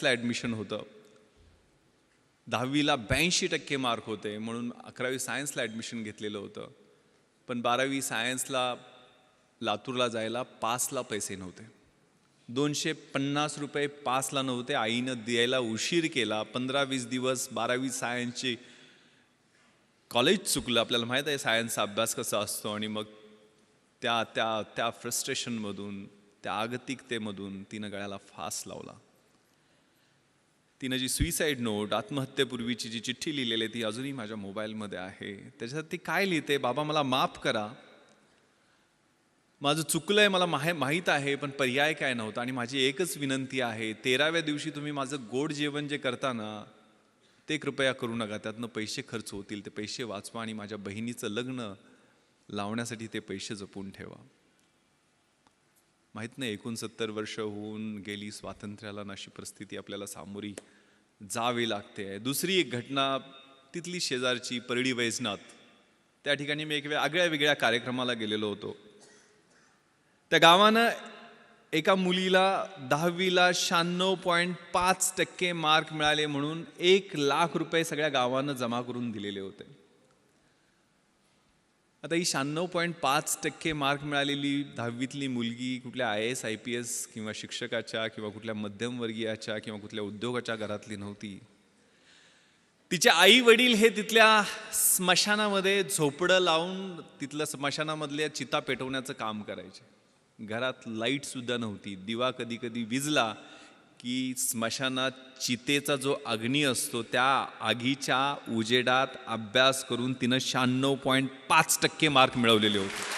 सायन्सला admission होतं. 10वीला 82% mark होते म्हणून 11वी सायन्सला ॲडमिशन घेतलेलं होतं. पण 12वी सायन्सला लातूरला जायला पासला पैसे नव्हते. 250 रुपये पासला नव्हते. आईनं द्यायला उशीर केला. 15-20 दिवस 12वी सायन्सची कॉलेज चुकलं. आपल्याला माहीत आहे सायन्सचा अभ्यास कसा असतो. आणि मग त्या त्या त्या फ्रस्ट्रेशनमधून, त्या आगतिकतेमधून तिनं गळ्याला फास लावला. तिनं जी सुईसाईड नोट, आत्महत्येपूर्वीची जी चिठ्ठी लिहिलेली ती अजूनही माझ्या मोबाईलमध्ये आहे. त्याच्यात ती काय लिहिते, बाबा मला माफ करा, माझं चुकलंय, मला माहीत आहे, पण पर्याय काय नव्हता. आणि माझी एकच विनंती आहे, 13व्या दिवशी तुम्ही माझं गोड जेवण जे करता ना ते कृपया करू नका. त्यातनं पैसे खर्च होतील, ते पैसे वाचवा आणि माझ्या बहिणीचं लग्न लावण्यासाठी ते पैसे जपून ठेवा. माहीत नाही 69 वर्ष होऊन गेली स्वातंत्र्याला, अशी परिस्थिती आपल्याला सामोरी जावी लागते. दुसरी एक घटना तिथली शेजारची परडी वैजनाथ. त्या ठिकाणी मी एक वेगळ्या कार्यक्रमाला गेलेलो होतो. त्या गावानं एका मुलीला 10वीला 96.5% मार्क मिळाले म्हणून 1 लाख रुपये सगळ्या गावानं जमा करून दिलेले होते. आता ही 96.5% मार्क मिळालेली 10वीतली मुलगी कुठल्या IAS IPS किंवा शिक्षकाच्या किंवा कुठल्या मध्यमवर्गीयाच्या किंवा कुठल्या उद्योगाच्या घरातली नव्हती. तिचे आई वडील हे तिथल्या स्मशानामध्ये झोपडं लावून तिथल्या स्मशानामधल्या चिता पेटवण्याचं काम करायचे. घरात लाईट सुद्धा नव्हती. दिवा कधी कधी विझला की स्मशानात चितेचा जो अग्नी असतो त्या आगीच्या उजेडात अभ्यास करून तिनं 96.5% मार्क मिळवलेले होते.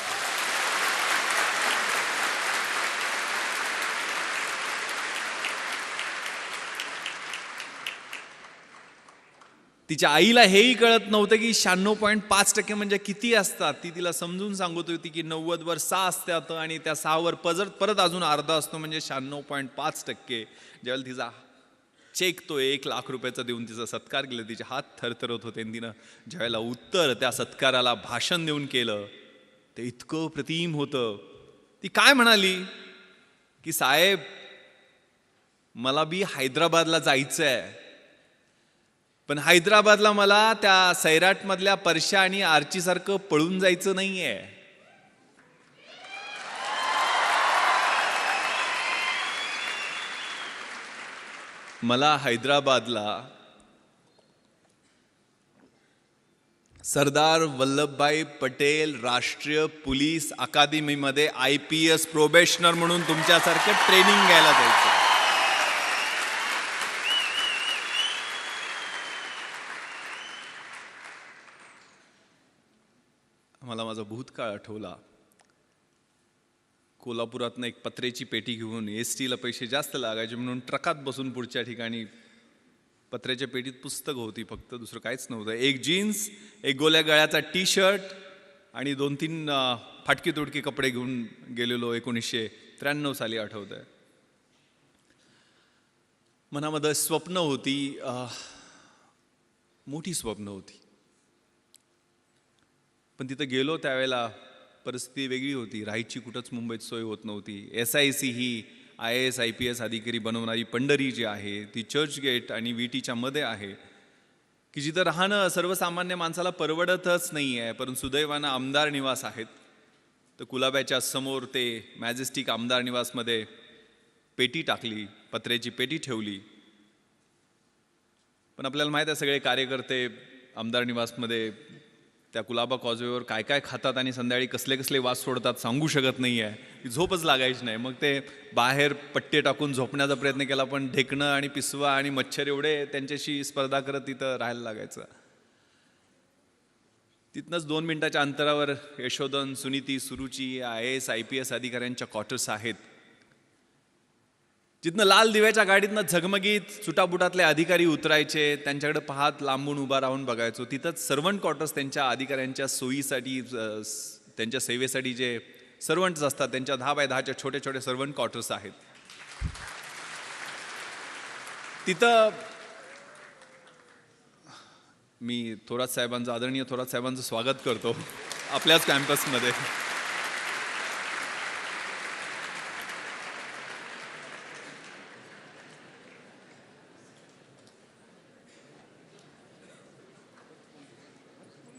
तिच्या आईला हेही कळत नव्हतं की 96.5% म्हणजे किती असतात. ती तिला समजून सांगत होती की 90 वर 6 असतात आणि त्या 6 वर परत अजून अर्धा असतो म्हणजे 96.5%. ज्यावेळेला तिचा चेक तो 1 लाख रुपयाचा देऊन तिचा सत्कार केला, तिचे हात थरथरत होते. तिनं ज्यावेळेला उत्तर त्या सत्काराला भाषण देऊन केलं ते इतकं प्रतिम होतं. ती काय म्हणाली की साहेब मला बी हैदराबादला जायचं आहे, पण हैदराबादला मला त्या सैराटमधल्या परशा आणि आर्चीसारखं पळून जायचं नाहीये. मला हैदराबादला सरदार वल्लभभाई पटेल राष्ट्रीय पोलीस अकादमीमध्ये IPS प्रोबेशनर म्हणून तुमच्यासारखं ट्रेनिंग घ्यायला जायचं. मला माझा भूतकाळ आठवला. कोल्हापुरातनं एक पत्र्याची पेटी घेऊन STला पैसे जास्त लागायचे म्हणून ट्रकात बसून पुढच्या ठिकाणी पत्र्याच्या पेटीत पुस्तक होती फक्त, दुसरं काहीच नव्हतं. एक जीन्स, एक गोल्या गळ्याचा T-शर्ट आणि 2-3 फाटकी तुटकी कपडे घेऊन गेलेलो. 1993 साली आठवत आहे. मनामध्ये स्वप्न होती, मोठी स्वप्न होती. पण तिथं गेलो त्यावेळेला परिस्थिती वेगळी होती. राहायची कुठंच मुंबईत सोय होत नव्हती. SIC ही IAS IPS अधिकारी बनवणारी पंढरी जी आहे ती चर्चगेट आणि VTच्या मध्ये आहे की जिथं राहणं सर्वसामान्य माणसाला परवडतच नाही आहे. परंतु सुदैवानं आमदार निवास आहेत. तर कुलाब्याच्या समोर ते मॅजेस्टिक आमदार निवासमध्ये पेटी टाकली, पत्र्याची पेटी ठेवली. पण आपल्याला माहीत आहे सगळे कार्यकर्ते आमदार निवासमध्ये त्या कुलाबा कॉजवेवर काय काय खातात आणि संध्याकाळी कसले कसले वास सोडतात सांगू शकत नाही आहे. झोपच लागायची नाही. मग ते बाहेर पट्टे टाकून झोपण्याचा प्रयत्न केला, पण ढेकणं आणि पिसवा आणि मच्छर एवढे त्यांच्याशी स्पर्धा करत तिथं राहायला लागायचं. तिथनंच 2 मिनिटाच्या अंतरावर यशोधन, सुनीती, सुरुची IAS IPS अधिकाऱ्यांच्या क्वार्टर्स आहेत. जिथनं लाल दिव्याच्या गाडीतनं झगमगीत सुटाबुटातले अधिकारी उतरायचे, त्यांच्याकडे पाहत लांबून उभा राहून बघायचो. तिथंच सर्वंट क्वार्टर्स त्यांच्या अधिकाऱ्यांच्या सोयीसाठी, त्यांच्या सेवेसाठी जे सर्वंट्स असतात त्यांच्या 10 बाय 10च्या छोटे छोटे सर्वंट क्वार्टर्स आहेत. तिथं मी थोरात साहेबांचं, आदरणीय थोरात साहेबांचं स्वागत करतो आपल्याच कॅम्पसमध्ये.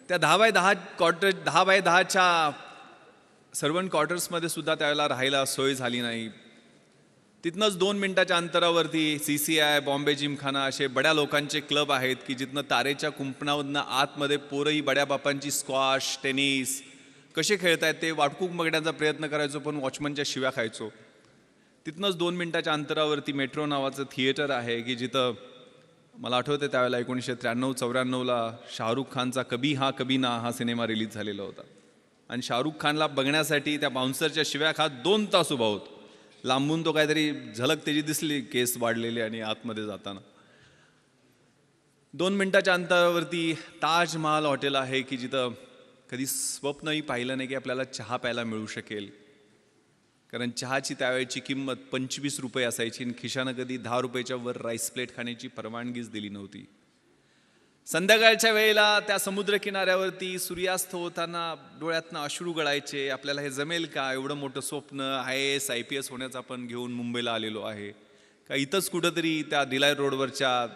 त्या 10x10च्या सर्वंट क्वार्टर्समध्ये सुद्धा त्यावेळेला राहायला सोय झाली नाही. तिथनंच 2 मिनिटाच्या अंतरावरती CCI, बॉम्बे जिमखाना असे बड्या लोकांचे क्लब आहेत की जिथनं तारेच्या कुंपणामधनं आतमध्ये पोरंही बड्या बापांची स्क्वॉश, टेनिस कसे खेळतायत ते वाटकूक बघण्याचा प्रयत्न करायचो, पण वॉचमनच्या शिव्या खायचो. तिथनंच 2 मिनिटाच्या अंतरावरती मेट्रो नावाचं थिएटर आहे की जिथं मला आठवतं त्यावेळेला 1993-94ला शाहरुख खानचा कभी हा कभी ना हा सिनेमा रिलीज झालेला होता. आणि शाहरुख खानला बघण्यासाठी त्या बाउन्सरच्या शिव्या खात 2 तास उभा होतो. लांबून तो काहीतरी झलक त्याची दिसली, केस वाढलेले आणि आतमध्ये जाताना. 2 मिनिटाच्या अंतरावरती ताजमहाल हॉटेल आहे की जिथं कधी स्वप्नही पाहिलं नाही की आपल्याला चहा प्यायला मिळू शकेल. कारण चहाची त्यावेळेची किंमत 25 रुपये असायची आणि खिशानं कधी 10 रुपयाच्या वर राईस प्लेट खाण्याची परवानगीच दिली नव्हती. संध्याकाळच्या वेळेला त्या समुद्रकिनाऱ्यावरती सूर्यास्त होताना डोळ्यातनं अश्रू गळायचे. आपल्याला हे जमेल का? एवढं मोठं स्वप्न, IAS IPS होण्याचं आपण घेऊन मुंबईला आलेलो आहे का? इथंच कुठंतरी त्या भिलाई रोडवरच्या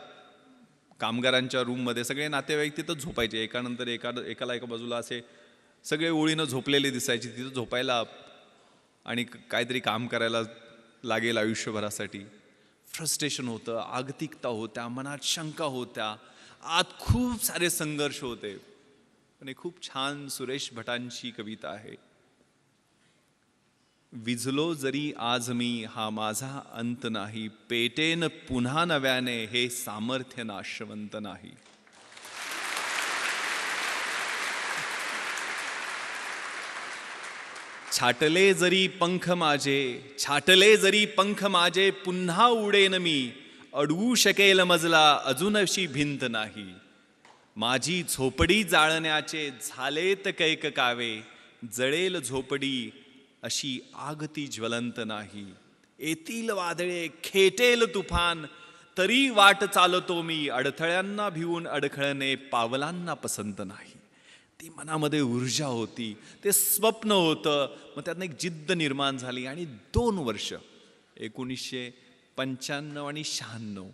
कामगारांच्या रूममध्ये सगळे नातेवाईक तिथं झोपायचे. एकानंतर एकाला एका बाजूला असे सगळे ओळीनं झोपलेले दिसायचे. तिथं झोपायला आणि काहीतरी काम करायला लागेल आयुष्यभरासाठी. फ्रस्ट्रेशन होतं, आगतिकता होत्या, मनात शंका होत्या, आत खूप सारे संघर्ष होते. पण एक खूप छान सुरेश भटांची कविता आहे. विझलो जरी आज मी हा माझा अंत नाही, पेटेन पुन्हा नव्याने हे सामर्थ्य नाशवंत नाही. छाटले जरी पंख माझे पुन्हा उडेन मी, अडवू शकेल मजला अजूनशी भिंत नाही. माझी झोपडी जाळण्याचे झालेत कैक कावे, जळेल झोपडी अशी आग ती ज्वलंत नाही. येतील वादळे खेटेल तुफान, तरी वाट चालतो मी, अडथळ्यांना भिवून अडखळणे पावलांना पसंत नाही. ती मनामध्ये ऊर्जा होती, ते स्वप्न होतं. मग त्यातनं एक जिद्द निर्माण झाली आणि 2 वर्ष 1995 आणि 96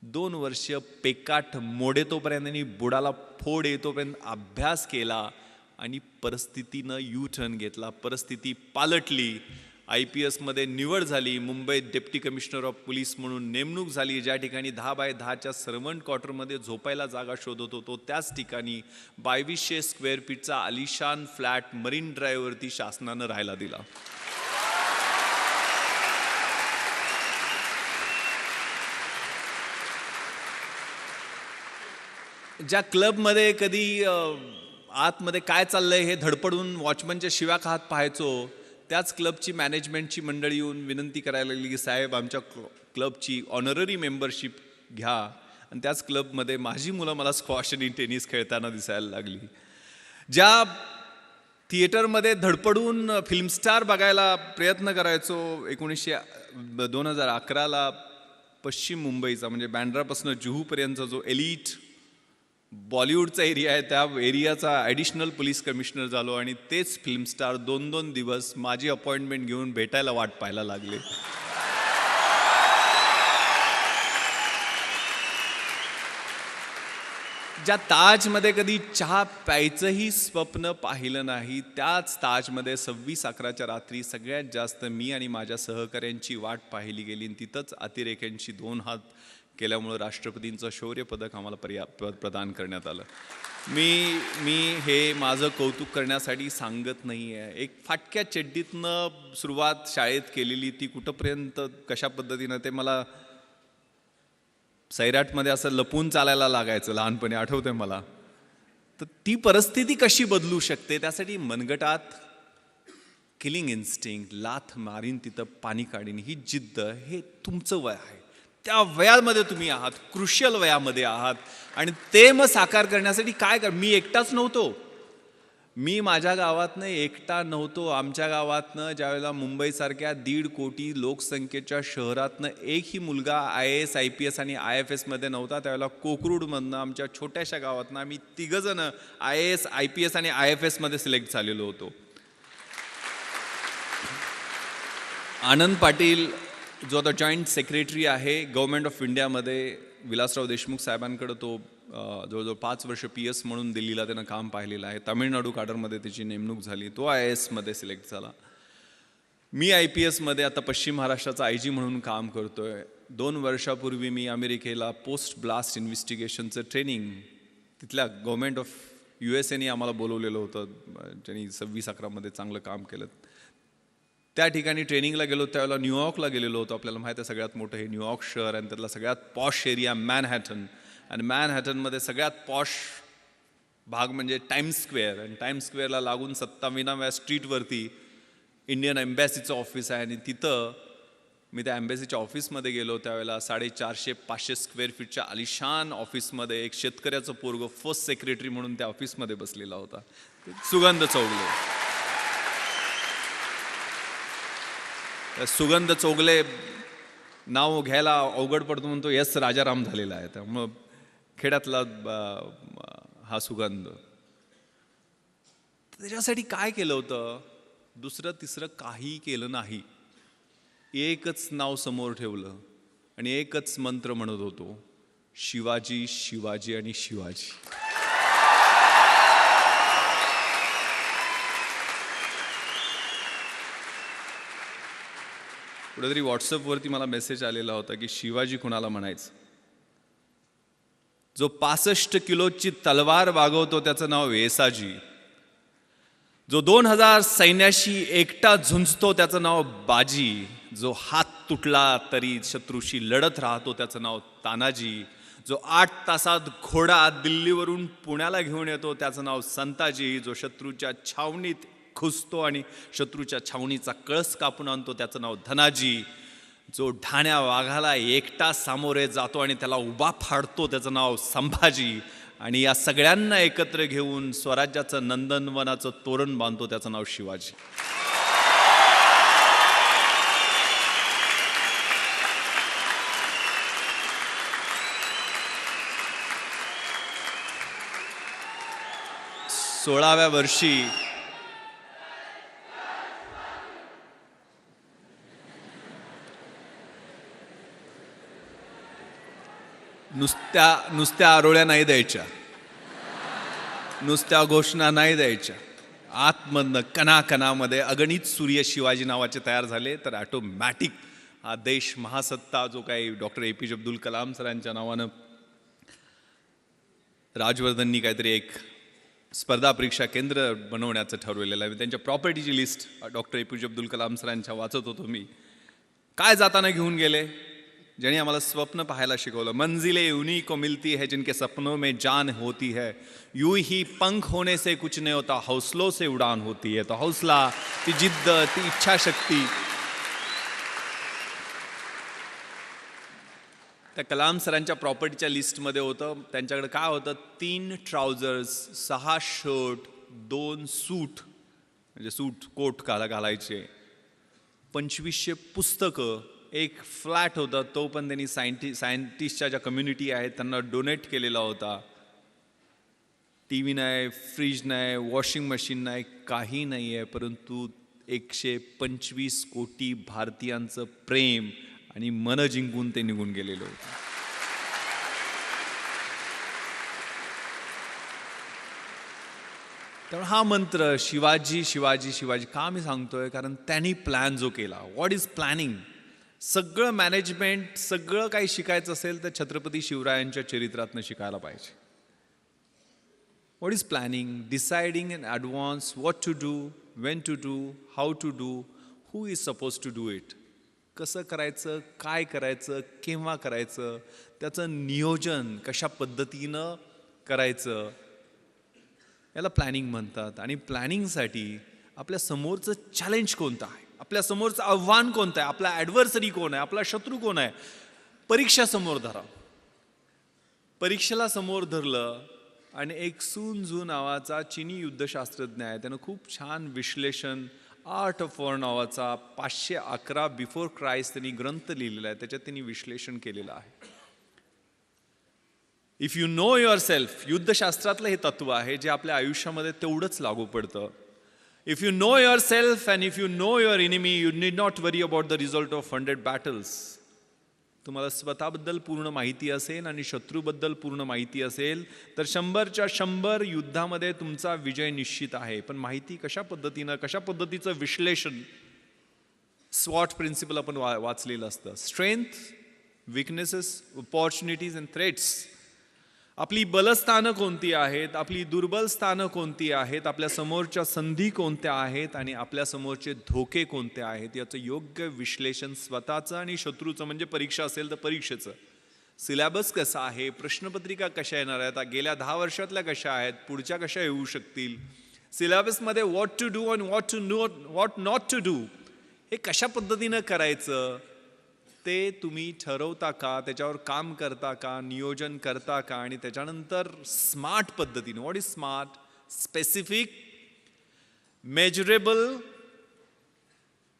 2 वर्ष पेकाट मोडेतोपर्यंत आणि बुडाला फोड येतोपर्यंत अभ्यास केला आणि परिस्थितीनं U-टर्न घेतला. परिस्थिती पालटली. IPS मध्ये निवड झाली. मुंबईत डेप्टी कमिशनर ऑफ पोलीस म्हणून नेमणूक झाली. ज्या ठिकाणी 10x10च्या सर्वंट क्वार्टरमध्ये झोपायला जागा शोधत होतो त्याच ठिकाणी 2200 स्क्वेअर फीटचा आलिशान फ्लॅट मरीन ड्राईव्हवरती शासनानं राहायला दिला. ज्या क्लबमध्ये कधी आतमध्ये काय चाललंय हे धडपडून वॉचमनच्या शिव्या खात पाहायचो, त्याच क्लबची मॅनेजमेंटची मंडळी येऊन विनंती करायला लागली की साहेब आमच्या क्लबची ऑनररी मेंबरशिप घ्या. आणि त्याच क्लबमध्ये माझी मुलं मला स्क्वॉश आणि टेनिस खेळताना दिसायला लागली. ज्या थिएटरमध्ये धडपडून फिल्मस्टार बघायला प्रयत्न करायचो 2011ला पश्चिम मुंबईचा म्हणजे बँड्रापासून जुहूपर्यंतचा जो एलिट बॉलिवूडचा एरिया आहे त्या एरियाचा ॲडिशनल पोलीस कमिशनर झालो आणि तेच फिल्मस्टार 2-2 दिवस माझी अपॉइंटमेंट घेऊन भेटायला वाट पाहायला लागले. ज्या ताजमध्ये कधी चहा प्यायचंही स्वप्न पाहिलं नाही, त्याच ताजमध्ये 26/11च्या रात्री सगळ्यात जास्त मी आणि माझ्या सहकाऱ्यांची वाट पाहिली गेली. तिथंच अतिरेक्यांची 2 हात केल्यामुळं राष्ट्रपतींचं शौर्य पदक आम्हाला प्रदान करण्यात आलं. मी हे माझं कौतुक करण्यासाठी सांगत नाही आहे. एक फाटक्या चड्डीतनं सुरुवात शाळेत केलेली ती कुठंपर्यंत कशा पद्धतीनं ते मला सैराटमध्ये असं लपून चालायला लागायचं लहानपणी, आठवतंय मला. तर ती परिस्थिती कशी बदलू शकते त्यासाठी मनगटात किलिंग इन्स्टिंक्ट, लाथ मारीन तिथं पाणी काढीन ही जिद्द, हे तुमचं वय आहे. त्या वयामध्ये तुम्ही आहात, क्रुशियल वयामध्ये आहात आणि ते मग साकार करण्यासाठी काय मी एकटाच नव्हतो. मी माझ्या गावातनं एकटा नव्हतो. आमच्या गावातनं ज्यावेळेला मुंबईसारख्या 1.5 कोटी लोकसंख्येच्या शहरातनं एकही मुलगा IAS IPS आणि IFS मध्ये नव्हता, त्यावेळेला कोकरूडमधनं आमच्या छोट्याशा गावातनं आम्ही 3 जण IAS IPS आणि IFS मध्ये सिलेक्ट झालेलो होतो. आनंद पाटील जो आता जॉईंट सेक्रेटरी आहे गव्हर्नमेंट ऑफ इंडियामध्ये, विलासराव देशमुख साहेबांकडे तो जवळजवळ 5 वर्ष PS म्हणून दिल्लीला त्यानं काम पाहिलेलं आहे. तामिळनाडू काडरमध्ये त्याची नेमणूक झाली. तो IAS मध्ये सिलेक्ट झाला. मी IPS मध्ये आता पश्चिम महाराष्ट्राचा IG म्हणून काम करतोय. 2 वर्षापूर्वी मी अमेरिकेला पोस्ट ब्लास्ट इन्व्हेस्टिगेशनचं ट्रेनिंग तिथल्या गव्हर्नमेंट ऑफ USAने आम्हाला बोलवलेलं होतं, ज्यांनी 26-11 मध्ये चांगलं काम केलं. त्या ठिकाणी ट्रेनिंगला गेलो. त्यावेळेला न्यूयॉर्कला गेलेलो होतो. आपल्याला माहिती आहे सगळ्यात मोठं हे न्यूयॉर्क शहर आणि त्यातला सगळ्यात पॉश एरिया मॅनहॅटन. आणि मॅनहॅटनमध्ये सगळ्यात पॉश भाग म्हणजे टाइम्स स्क्वेअर. आणि टाइम्स स्क्वेअरला लागून 27व्या स्ट्रीटवरती इंडियन एम्बॅसीचं ऑफिस आहे. आणि तिथं मी त्या एम्बॅसीच्या ऑफिसमध्ये गेलो. त्यावेळेला 450-500 स्क्वेअर फीटच्या आलिशान ऑफिसमध्ये एक शेतकऱ्याचं पोरगं फर्स्ट सेक्रेटरी म्हणून त्या ऑफिसमध्ये बसलेला होता, सुगंध चौगले. सुगंध चौगले नाव घ्यायला अवघड पडतो म्हणून तो यस राजाराम झालेला आहे. त्यामुळं खेड्यातला हा सुगंध. त्याच्यासाठी काय केलं होतं? दुसरं तिसरं काही केलं नाही. एकच नाव समोर ठेवलं आणि एकच मंत्र म्हणत होतो, शिवाजी, शिवाजी आणि शिवाजी. कुठेतरी व्हॉट्सअपवरती मला मेसेज आलेला होता की शिवाजी कुणाला म्हणायचं? जो 65 किलोची तलवार वागवतो त्याचं नाव वेसाजी. जो 2000 सैन्याशी एकटा झुंजतो त्याचं नाव बाजी. जो हात तुटला तरी शत्रूशी लढत राहतो त्याचं नाव तानाजी. जो 8 तासात घोडा दिल्लीवरून पुण्याला घेऊन येतो त्याचं नाव संताजी. जो शत्रूच्या छावणीत घुसतो आणि शत्रूच्या छावणीचा कळस कापून आणतो त्याचं नाव धनाजी. जो ढाण्या वाघाला एकटा सामोरे जातो आणि त्याला उभा फाडतो त्याचं नाव संभाजी. आणि या सगळ्यांना एकत्र घेऊन स्वराज्याचं नंदनवनाचं तोरण बांधतो त्याचं नाव शिवाजी. सोळाव्या वर्षी नुसत्या आरोळ्या नाही द्यायच्या, नुसत्या घोषणा नाही द्यायच्या. आतमधनं कणाकणामध्ये अगणित सूर्य शिवाजी नावाचे तयार झाले. तर ऑटोमॅटिक हा देश महासत्ता जो काही डॉक्टर APJ अब्दुल कलाम सरांच्या नावानं राजवर्धननी काहीतरी एक स्पर्धा परीक्षा केंद्र बनवण्याचं ठरवलेलं आहे. त्यांच्या प्रॉपर्टीची list doctor APJ Abdul Kalam सरांच्या वाचत होतो मी. काय जाताना घेऊन गेले? ज्यांनी आम्हाला स्वप्न पाहायला शिकवलं. मंजिले उन्हीं को मिलती है जिनके सपनों में जान होती है. यूं ही पंख होने से कुछ नहीं होता, हौसलों से उड़ान होती है. तो हौसला, ती जिद्द, ती इच्छाशक्ती. त्या कलाम सरांच्या प्रॉपर्टीच्या लिस्टमध्ये होतं. त्यांच्याकडे काय होतं? 3 ट्राउझर्स, 6 शर्ट, 2 सूट, म्हणजे सूट कोट घालायचे, 2500 पुस्तकं, एक फ्लॅट होता तो पण त्यांनी सायंटिस्टच्या ज्या कम्युनिटी आहेत त्यांना डोनेट केलेला होता. TV नाही, फ्रीज नाही, वॉशिंग मशीन नाही, काही नाही आहे. परंतु 125 कोटी भारतीयांचं प्रेम आणि मन जिंकून ते निघून गेलेलं होतं. त्यामुळे हा मंत्र शिवाजी, शिवाजी, शिवाजी का मी सांगतोय? कारण त्यांनी प्लॅन जो केला. What is planning? सगळं मॅनेजमेंट, सगळं काही शिकायचं असेल तर छत्रपती शिवरायांच्या चरित्रातनं शिकायला पाहिजे. What is planning? Deciding in advance what to do, when to do, how to do, who is suppose to do it. कसं करायचं, काय करायचं, केव्हा करायचं, त्याचं नियोजन कशा पद्धतीनं करायचं, याला प्लॅनिंग म्हणतात. आणि प्लॅनिंगसाठी आपल्या समोरचं चॅलेंज कोणतं आहे, आपल्या समोरचं आव्हान कोणतं आहे, आपला ॲडव्हर्सरी कोण आहे, आपला शत्रू कोण आहे, परीक्षा समोर धरा. परीक्षेला समोर धरलं आणि एक सून झू नावाचा चिनी युद्धशास्त्रज्ञ आहे, त्यानं खूप छान विश्लेषण, आर्ट ऑफ वॉर नावाचा 511 बिफोर क्राइस्ट त्यांनी ग्रंथ लिहिलेला आहे. त्याच्यात त्यांनी विश्लेषण केलेलं आहे. If you know your self, युद्धशास्त्रातलं हे तत्व आहे जे आपल्या आयुष्यामध्ये तेवढंच लागू पडतं. If you know yourself and if you know your enemy, you need not worry about the result of 100 battles. तुम्हाला स्वतःबद्दल पूर्ण माहिती असेल आणि शत्रूबद्दल पूर्ण माहिती असेल तर 100च्या 100 युद्धामध्ये तुमचा विजय निश्चित आहे. पण माहिती कशा पद्धतीचं विश्लेषण, स्वॉट प्रिन्सिपल आपण वाचलेलं असतं. Strength, weaknesses, opportunities and threats. आपली बलस्थानं कोणती आहेत, आपली दुर्बल स्थानं कोणती आहेत, आपल्या समोरच्या संधी कोणत्या आहेत आणि आपल्या समोरचे धोके कोणते आहेत याचं योग्य विश्लेषण स्वतःचं आणि शत्रूचं, म्हणजे परीक्षा असेल तर परीक्षेचं. सिलेबस कसा आहे, प्रश्नपत्रिका कशा येणार आहेत, गेल्या 10 वर्षातल्या कशा आहेत, पुढच्या कशा येऊ शकतील, सिलेबसमध्ये व्हॉट टू डू आणि व्हॉट नॉट टू डू हे कशा पद्धतीनं करायचं ते तुम्ही ठरवता का, त्याच्यावर काम करता का, नियोजन करता का, आणि त्याच्यानंतर स्मार्ट पद्धतीने. What is smart? Specific, measurable,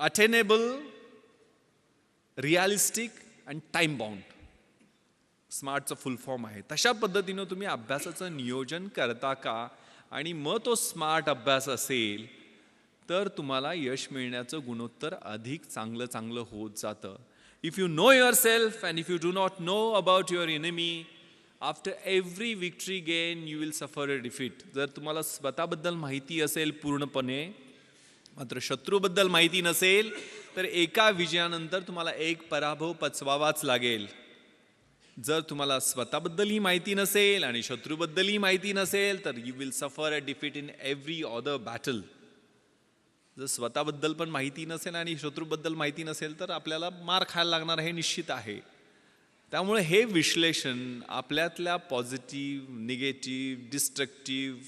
attainable, realistic and time bound. स्मार्टचं full form आहे. तशा पद्धतीनं तुम्ही अभ्यासाचं नियोजन करता का, आणि मग तो स्मार्ट अभ्यास असेल तर तुम्हाला यश मिळण्याचं गुणोत्तर अधिक चांगलं होत जातं. If you know yourself and if you do not know about your enemy, after every victory gain you will suffer a defeat. जर तुम्हाला स्वतःबद्दल माहिती असेल पूर्णपणे, मात्र शत्रूबद्दल माहिती नसेल तर एका विजयानंतर तुम्हाला एक पराभव पचवावाच लागेल. जर तुम्हाला स्वतःबद्दलही माहिती नसेल आणि शत्रूबद्दलही माहिती नसेल तर you will suffer a defeat in every other battle. जर स्वतःबद्दल पण माहिती नसेल आणि शत्रूबद्दल माहिती नसेल तर आपल्याला मार खायला लागणार हे निश्चित आहे. त्यामुळे हे विश्लेषण आपल्यातल्या पॉझिटिव्ह, निगेटिव्ह, डिस्ट्रक्टिव्ह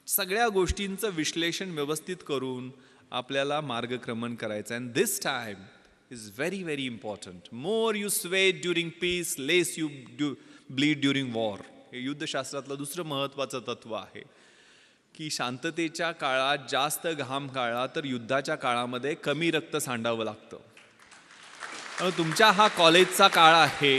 सगळ्या गोष्टींचं विश्लेषण व्यवस्थित करून आपल्याला मार्गक्रमण करायचं. And this time is very very important. More you sweat during peace, less you bleed during war. हे युद्धशास्त्रातलं दुसरं महत्त्वाचं तत्व आहे की शांततेच्या काळात जास्त घाम काढला तर युद्धाच्या काळामध्ये कमी रक्त सांडावं लागतं. तुमच्या हा कॉलेजचा काळ आहे,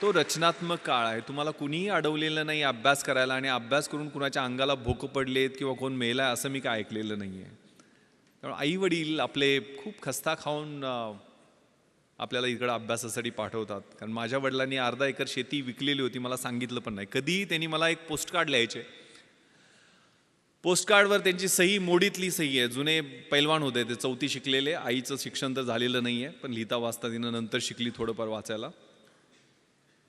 तो रचनात्मक काळ आहे. तुम्हाला कुणीही अडवलेलं नाही अभ्यास करायला, आणि अभ्यास करून कुणाच्या अंगाला भोकं पडलेत किंवा कोण मेलाय असं मी काय ऐकलेलं नाही आहे. त्यामुळे आई वडील आपले खूप खस्ता खाऊन आपल्याला इकडं अभ्यासासाठी पाठवतात. कारण माझ्या वडिलांनी अर्धा एकर शेती विकलेली होती, मला सांगितलं पण नाही. कधीही त्यांनी मला एक पोस्टकार्ड लिहायचे. पोस्टकार्डवर त्यांची सही मोडीतली सही आहे. जुने पैलवान होते ते, 4थी शिकलेले. आईचं शिक्षण तर झालेलं नाही आहे, पण लिहिता वाचता तिनं नंतर शिकली थोडंफार वाचायला.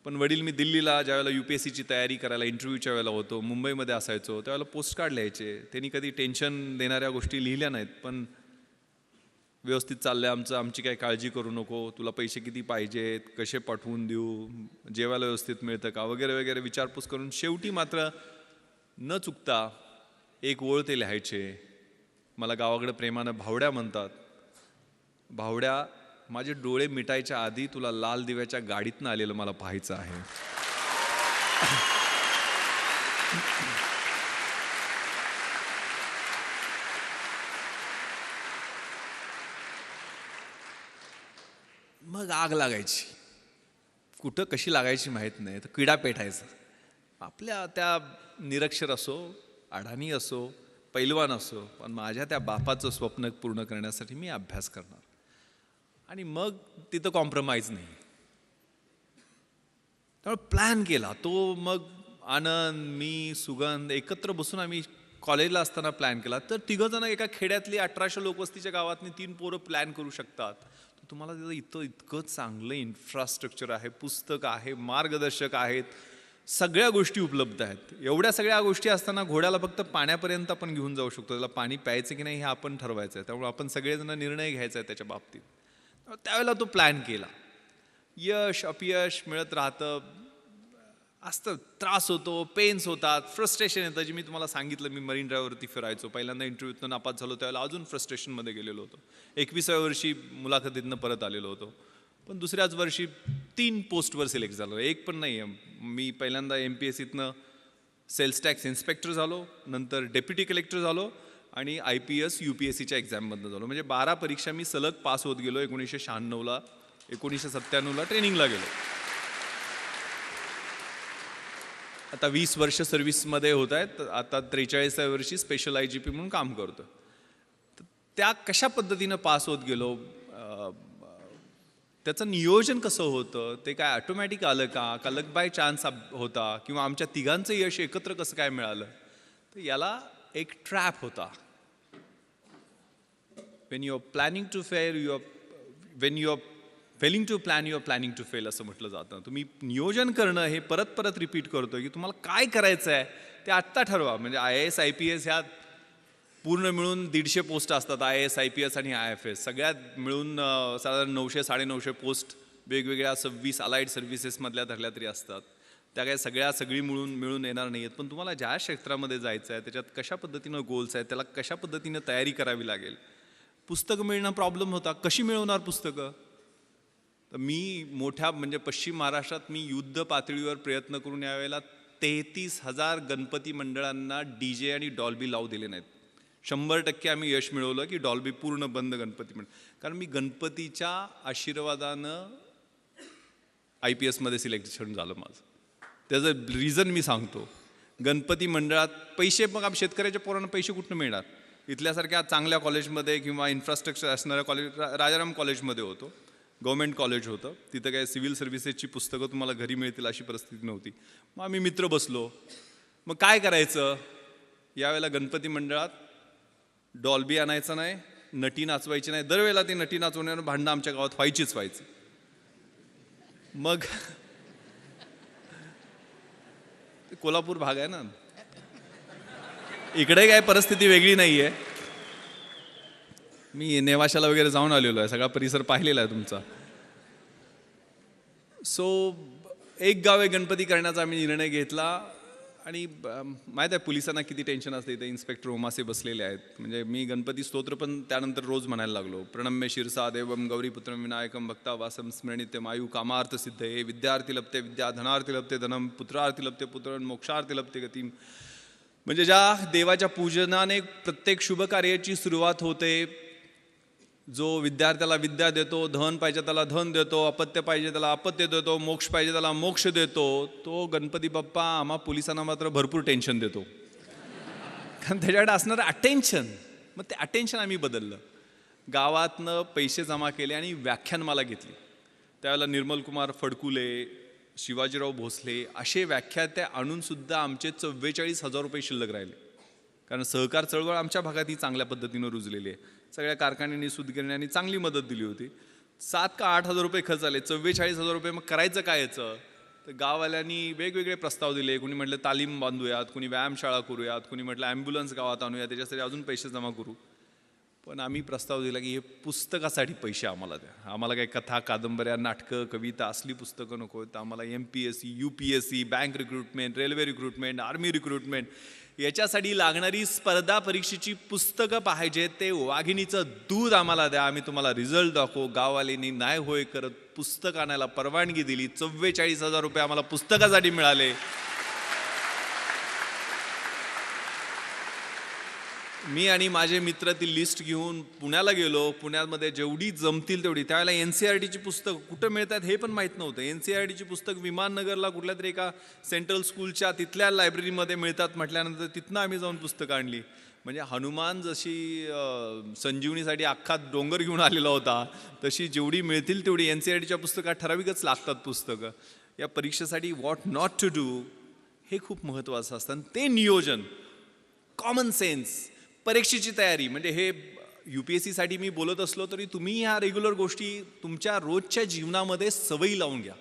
पण वडील मी दिल्लीला ज्यावेळेला UPSCची तयारी करायला इंटरव्ह्यूच्या वेळेला होतो, मुंबईमध्ये असायचो, त्यावेळेला पोस्टकार्ड लिहायचे. त्यांनी कधी टेन्शन देणाऱ्या गोष्टी लिहिल्या नाहीत, पण व्यवस्थित चाललंय आमची काही काळजी करू नको, तुला पैसे किती पाहिजेत, कसे पाठवून देऊ, जेवायला व्यवस्थित मिळतं का, वगैरे वगैरे विचारपूस करून शेवटी मात्र न चुकता एक ओळ ते लिहायचे. मला गावाकडे प्रेमानं भावड्या म्हणतात. भावड्या, माझे डोळे मिटायच्या आधी तुला लाल दिव्याच्या गाडीतनं आलेलं मला पाहायचं आहे. मग आग लागायची. कुठं कशी लागायची माहीत नाही, तर किडा पेटायचा. आपल्या त्या निरक्षर असो, अडाणी असो, पैलवान असो, पण माझ्या त्या बापाचं स्वप्न पूर्ण करण्यासाठी मी अभ्यास करणार. आणि मग तिथं कॉम्प्रोमाइज नाही. त्यामुळे प्लॅन केला तो. मग आनंद, मी, सुगंध एकत्र बसून आम्ही कॉलेजला असताना प्लॅन केला. तर तिघंजण एका खेड्यातली 1800 लोकवस्तीच्या गावातनी 3 पोरं प्लॅन करू शकतात. तर तुम्हाला तिथं इतकं चांगलं इन्फ्रास्ट्रक्चर आहे, पुस्तक आहे, मार्गदर्शक आहेत, सगळ्या गोष्टी उपलब्ध आहेत. एवढ्या सगळ्या गोष्टी असताना घोड्याला फक्त पाण्यापर्यंत आपण घेऊन जाऊ शकतो. त्याला पाणी प्यायचं की नाही हे आपण ठरवायचं आहे. त्यामुळे आपण सगळेजण निर्णय घ्यायचा आहे त्याच्या बाबतीत. त्यावेळेला तो प्लॅन केला. यश अपयश मिळत राहतं, असतं, त्रास होतो, पेन्स होतात, फ्रस्ट्रेशन येतं. जे मी तुम्हाला सांगितलं, मी मरीन ड्राईव्हवरती फिरायचो. पहिल्यांदा इंटरव्ह्यूतनं नापास झालो त्यावेळेला अजून फ्रस्ट्रेशनमध्ये गेलेलो होतो. 21व्या वर्षी मुलाखतीतनं परत आलेलो होतो. पण दुसऱ्याच वर्षी 3 पोस्टवर सिलेक्ट झालो. एक पण नाही आहे. मी पहिल्यांदा MPSCतनं सेल्स टॅक्स इन्स्पेक्टर झालो, नंतर डेप्युटी कलेक्टर झालो आणि IPS UPSCच्या एक्झाममधनं झालो. म्हणजे 12 परीक्षा मी सलग पास होत गेलो. 1996ला 1997ला ट्रेनिंगला गेलो. आता 20 वर्ष सर्व्हिसमध्ये होत आहेत. आता 43व्या वर्षी स्पेशल IGP म्हणून काम करतो. त्या कशा पद्धतीनं पास होत गेलो. त्याचं नियोजन कसं होतं, ते काय ऑटोमॅटिक आलं का लक बाय चान्स होता, किंवा आमच्या तिघांचं यश एकत्र कसं काय मिळालं? तर याला एक ट्रॅप होता. When you are planning to fail when you are failing to plan you are planning to fail असं म्हटलं जातं. तुम्ही नियोजन करणं हे परत परत रिपीट करतो की तुम्हाला काय करायचं आहे ते आत्ता ठरवा. म्हणजे IAS IPS ह्यात पूर्ण मिळून 150 पोस्ट असतात, IAS IPS आणि IFS सगळ्यात मिळून साधारण 900-950 पोस्ट वेगवेगळ्या 26 अलाइड सर्व्हिसेसमधल्या धरल्या तरी असतात. त्या काय सगळी मिळून येणार नाही आहेत. पण तुम्हाला ज्या क्षेत्रामध्ये जायचं आहे त्याच्यात कशा पद्धतीनं गोल्स आहेत, त्याला कशा पद्धतीनं तयारी करावी लागेल. पुस्तकं मिळणं प्रॉब्लेम होता. कशी मिळवणार पुस्तकं? तर मी मोठ्या म्हणजे पश्चिम महाराष्ट्रात मी युद्ध पातळीवर प्रयत्न करून यावेळेला 33,000 गणपती मंडळांना DJ आणि डॉल्बी लावू दिले नाहीत. 100% आम्ही यश मिळवलं की डॉल्बी पूर्ण बंद गणपती मंडळ. कारण मी गणपतीच्या आशीर्वादानं IPS मध्ये सिलेक्शन झालं माझं. त्याचं रिझन मी सांगतो. गणपती मंडळात पैसे, मग आम्ही शेतकऱ्याच्या पोरांना पैसे कुठून मिळणार? इथल्यासारख्या चांगल्या कॉलेजमध्ये किंवा इन्फ्रास्ट्रक्चर असणाऱ्या कॉलेज, राजाराम कॉलेजमध्ये होतो, गव्हर्मेंट कॉलेज होतं, तिथं काय सिव्हिल सर्व्हिसेसची पुस्तकं तुम्हाला घरी मिळतील अशी परिस्थिती नव्हती. मग आम्ही मित्र बसलो, मग काय करायचं? यावेळेला गणपती मंडळात डॉल्बी आणायचं नाही, नटी नाचवायची नाही. दरवेळेला ती नटी नाचवण्यावर भांडणं आमच्या गावात व्हायची. मग कोल्हापूर भाग आहे ना, इकडे काय परिस्थिती वेगळी नाही आहे. मी नेवाशाला वगैरे जाऊन आलेलो आहे, सगळा परिसर पाहिलेला आहे तुमचा. सो एक गावे गणपती करण्याचा आम्ही निर्णय घेतला. आणि माहीत आहे पोलिसांना किती टेन्शन असते. इथे इन्स्पेक्टर ओमासे बसलेले आहेत. म्हणजे मी गणपती स्तोत्र पण त्यानंतर रोज म्हणायला लागलो. प्रणम्य शिरसा देवम गौरीपुत्रम विनायकम भक्ता वासम स्मरणित्यम आयु कामार्थ सिद्धये विद्यार्थी लभते विद्या धनार्थी लभते धनम पुत्रार्थी लभते पुत्र मोक्षार्थी लभते गतिम. म्हणजे ज्या देवाच्या पूजनाने प्रत्येक शुभ कार्याची सुरुवात होते, जो विद्यार्थ्याला विद्या देतो, धन पाहिजे त्याला धन देतो, अपत्य पाहिजे त्याला अपत्य देतो, मोक्ष पाहिजे त्याला मोक्ष देतो, तो गणपती बाप्पा आम्हा पोलिसांना मात्र भरपूर टेन्शन देतो. कारण त्याच्याकडे असणारं अटेन्शन. मग ते अटेन्शन आम्ही बदललं. गावातनं पैसे जमा केले आणि व्याख्यानमाला घेतली. त्यावेळेला निर्मल कुमार फडकुले, शिवाजीराव भोसले असे व्याख्याते आणून सुद्धा आमचे 44,000 रुपये शिल्लक राहिले. कारण सहकार चळवळ आमच्या भागात ही चांगल्या पद्धतीनं रुजलेली आहे. सगळ्या कारखान्यांनी सूतगिरण्यांनी चांगली मदत दिली होती. 7 का 8 हजार रुपये खर्च आले. 44,000 रुपये. मग करायचं काय याचं? तर गाववाल्यांनी वेगवेगळे प्रस्ताव दिले. कुणी म्हटलं तालीम बांधूयात, कुणी व्यायामशाळा करूयात, कुणी म्हटलं ॲम्ब्युलन्स गावात आणूया, त्याच्यासाठी अजून पैसे जमा करू. पण आम्ही प्रस्ताव दिला की हे पुस्तकासाठी पैसे आम्हाला द्या. आम्हाला काही कथा, कादंबऱ्या, नाटकं, कविता असली पुस्तकं नको आहेत. आम्हाला MPSC, UPSC, bank recruitment, railway recruitment, army recruitment याच्यासाठी लागणारी स्पर्धा परीक्षेची पुस्तकं पाहिजे. ते वाघिणीचं दूध आम्हाला द्या, आम्ही तुम्हाला रिझल्ट दाखवू. गाववाल्यांनी नाही होय करत पुस्तक आणायला परवानगी दिली. 44,000 रुपये आम्हाला पुस्तकासाठी मिळाले. मी आणि माझे मित्र ती लिस्ट घेऊन पुण्याला गेलो. पुण्यामध्ये जेवढी जमतील तेवढी. त्यावेळेला NCERTची पुस्तकं कुठं मिळतात हे पण माहीत नव्हतं. NCERTची पुस्तक विमाननगरला कुठल्या तरी एका सेंट्रल स्कूलच्या तिथल्या लायब्ररीमध्ये मिळतात म्हटल्यानंतर तिथनं आम्ही जाऊन पुस्तकं आणली. म्हणजे हनुमान जशी संजीवनीसाठी अख्खा डोंगर घेऊन आलेला होता, तशी जेवढी मिळतील तेवढी NCERTच्या पुस्तकात ठराविकच लागतात पुस्तकं. या परीक्षेसाठी व्हॉट नॉट टू डू हे खूप महत्त्वाचं असतं. ते नियोजन, कॉमन सेन्स, परीक्षेची तयारी. म्हणजे हे UPSCसाठी मी बोलत असलो तरी तुम्ही ह्या रेग्युलर गोष्टी तुमच्या रोजच्या जीवनामध्ये सवयी लावून घ्या.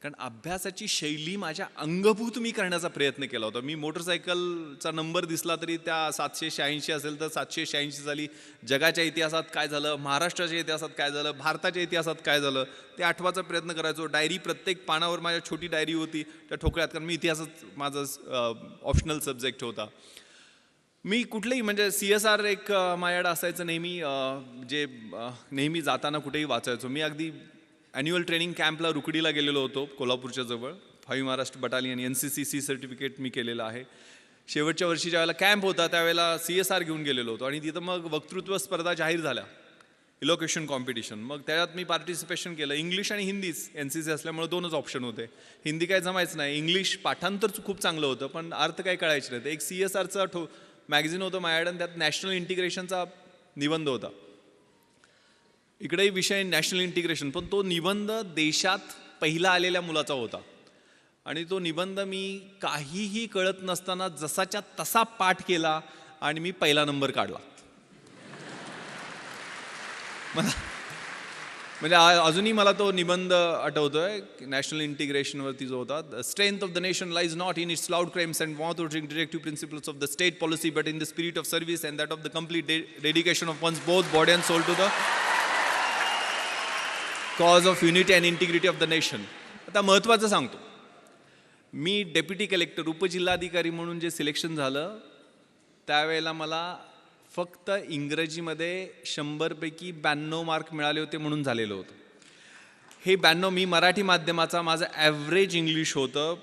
कारण अभ्यासाची शैली माझ्या अंगभूत मी करण्याचा प्रयत्न केला होता. मी मोटरसायकलचा नंबर दिसला तरी त्या 786 असेल तर 786 झाली. जगाच्या इतिहासात काय झालं, महाराष्ट्राच्या इतिहासात काय झालं, भारताच्या इतिहासात काय झालं ते आठवायचा प्रयत्न करायचो. डायरी प्रत्येक पानावर माझ्या छोटी डायरी होती त्या ठोकळ्यात. कारण मी इतिहासच माझा ऑप्शनल सब्जेक्ट होता. मी कुठलेही म्हणजे CSR एक माझ्याकडे असायचं नेहमी, जे नेहमी जाताना कुठेही वाचायचो. मी अगदी ॲन्युअल ट्रेनिंग कॅम्पला रुकडीला गेलेलो होतो कोल्हापूरच्या जवळ. 5 महाराष्ट्र बटालियन NCCC सर्टिफिकेट मी केलेलं आहे. शेवटच्या वर्षी ज्यावेळेला कॅम्प होता त्यावेळेला CSR घेऊन गेलेलो होतो. आणि तिथं मग वक्तृत्व स्पर्धा जाहीर झाल्या, इलोकेशन कॉम्पिटिशन. मग त्याच्यात मी पार्टिसिपेशन केलं. इंग्लिश आणि हिंदीच, NCC असल्यामुळे 2च ऑप्शन होते. हिंदी काय जमायचं नाही. इंग्लिश पाठांतर खूप चांगलं होतं पण अर्थ काय कळायचं नाही. एक CSRचा मॅगझिन होतं माझ्याकडे, त्यात नॅशनल इंटिग्रेशनचा निबंध होता. इकडेही विषय नॅशनल इंटिग्रेशन, पण तो निबंध देशात पहिला आलेल्या मुलाचा होता आणि तो निबंध मी काहीही कळत नसताना जसाच्या तसा पाठ केला आणि मी पहिला नंबर काढला. मला म्हणजे अजूनही मला तो निबंध आठवतोय नॅशनल इंटिग्रेशनवरती जो होता. The strength of the nation lies not in its loud claims and moth watching directive principles of the state policy but in the spirit of service and that of the complete dedication of one's both body and soul to the cause of unity and integrity of the nation. आता महत्त्वाचं सांगतो, मी deputy collector उपजिल्हाधिकारी म्हणून जे selection झालं त्यावेळेला मला फक्त इंग्रजीमध्ये 100पैकी 92 मार्क मिळाले होते म्हणून झालेलं होतं. हे 92 मी मराठी माध्यमाचा माझं ॲव्हरेज इंग्लिश होतं,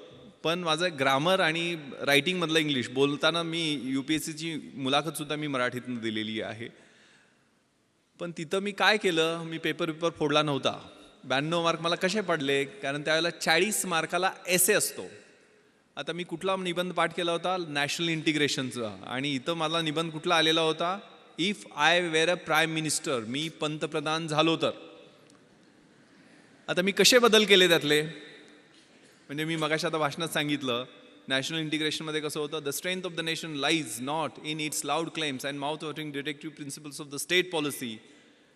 पण माझं ग्रामर आणि रायटिंगमधलं इंग्लिश बोलताना मी UPSCची मुलाखतसुद्धा मी मराठीतून दिलेली आहे. पण तिथं मी काय केलं, मी पेपर फोडला नव्हता. 92 मार्क मला कसे पडले, कारण त्यावेळेला 40 मार्काला एसे असतो. आता मी कुठला निबंध पाठ केला होता, नॅशनल इंटिग्रेशनचा, आणि इथं मला निबंध कुठला आलेला होता, if I wear a prime minister, मी पंतप्रधान झालो तर. आता मी कसे बदल केले त्यातले, म्हणजे मी मगाशी आता भाषणात सांगितलं नॅशनल इंटिग्रेशनमध्ये कसं होतं, the strength of the nation lies not in its loud claims and mouth watching directive principles of the state policy.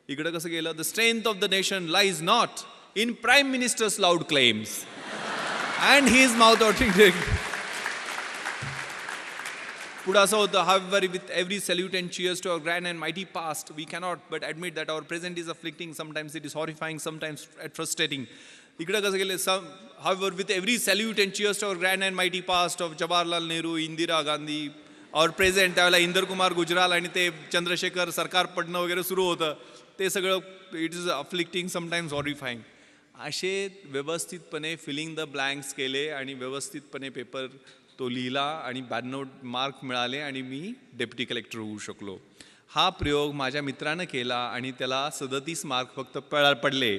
इकडे कसं गेलं, the strength of the nation lies not in prime ministers loud claims and he is mouth watering. पुढे असं होतं, however with every salute and cheers to our grand and mighty past we cannot but admit that our present is afflicting, sometimes it is horrifying, sometimes frustrating. इकडे कसं गेले, however with every salute and cheers to our grand and mighty past of Jawaharlal Nehru, Indira Gandhi, our present, त्यावेळेला इंदर कुमार गुजराल आणि ते चंद्रशेखर सरकार पडणं वगैरे सुरू होतं, ते सगळं इट इज अफ्लिक्टिंग, समटाईम्स हॉरिफाईंग. असे व्यवस्थितपणे फिलिंग द ब्लँक्स केले आणि व्यवस्थितपणे पेपर तो लिहिला आणि 92 मार्क मिळाले आणि मी डेप्युटी कलेक्टर होऊ शकलो. हा प्रयोग माझ्या मित्रानं केला आणि त्याला 37 मार्क फक्त पडले.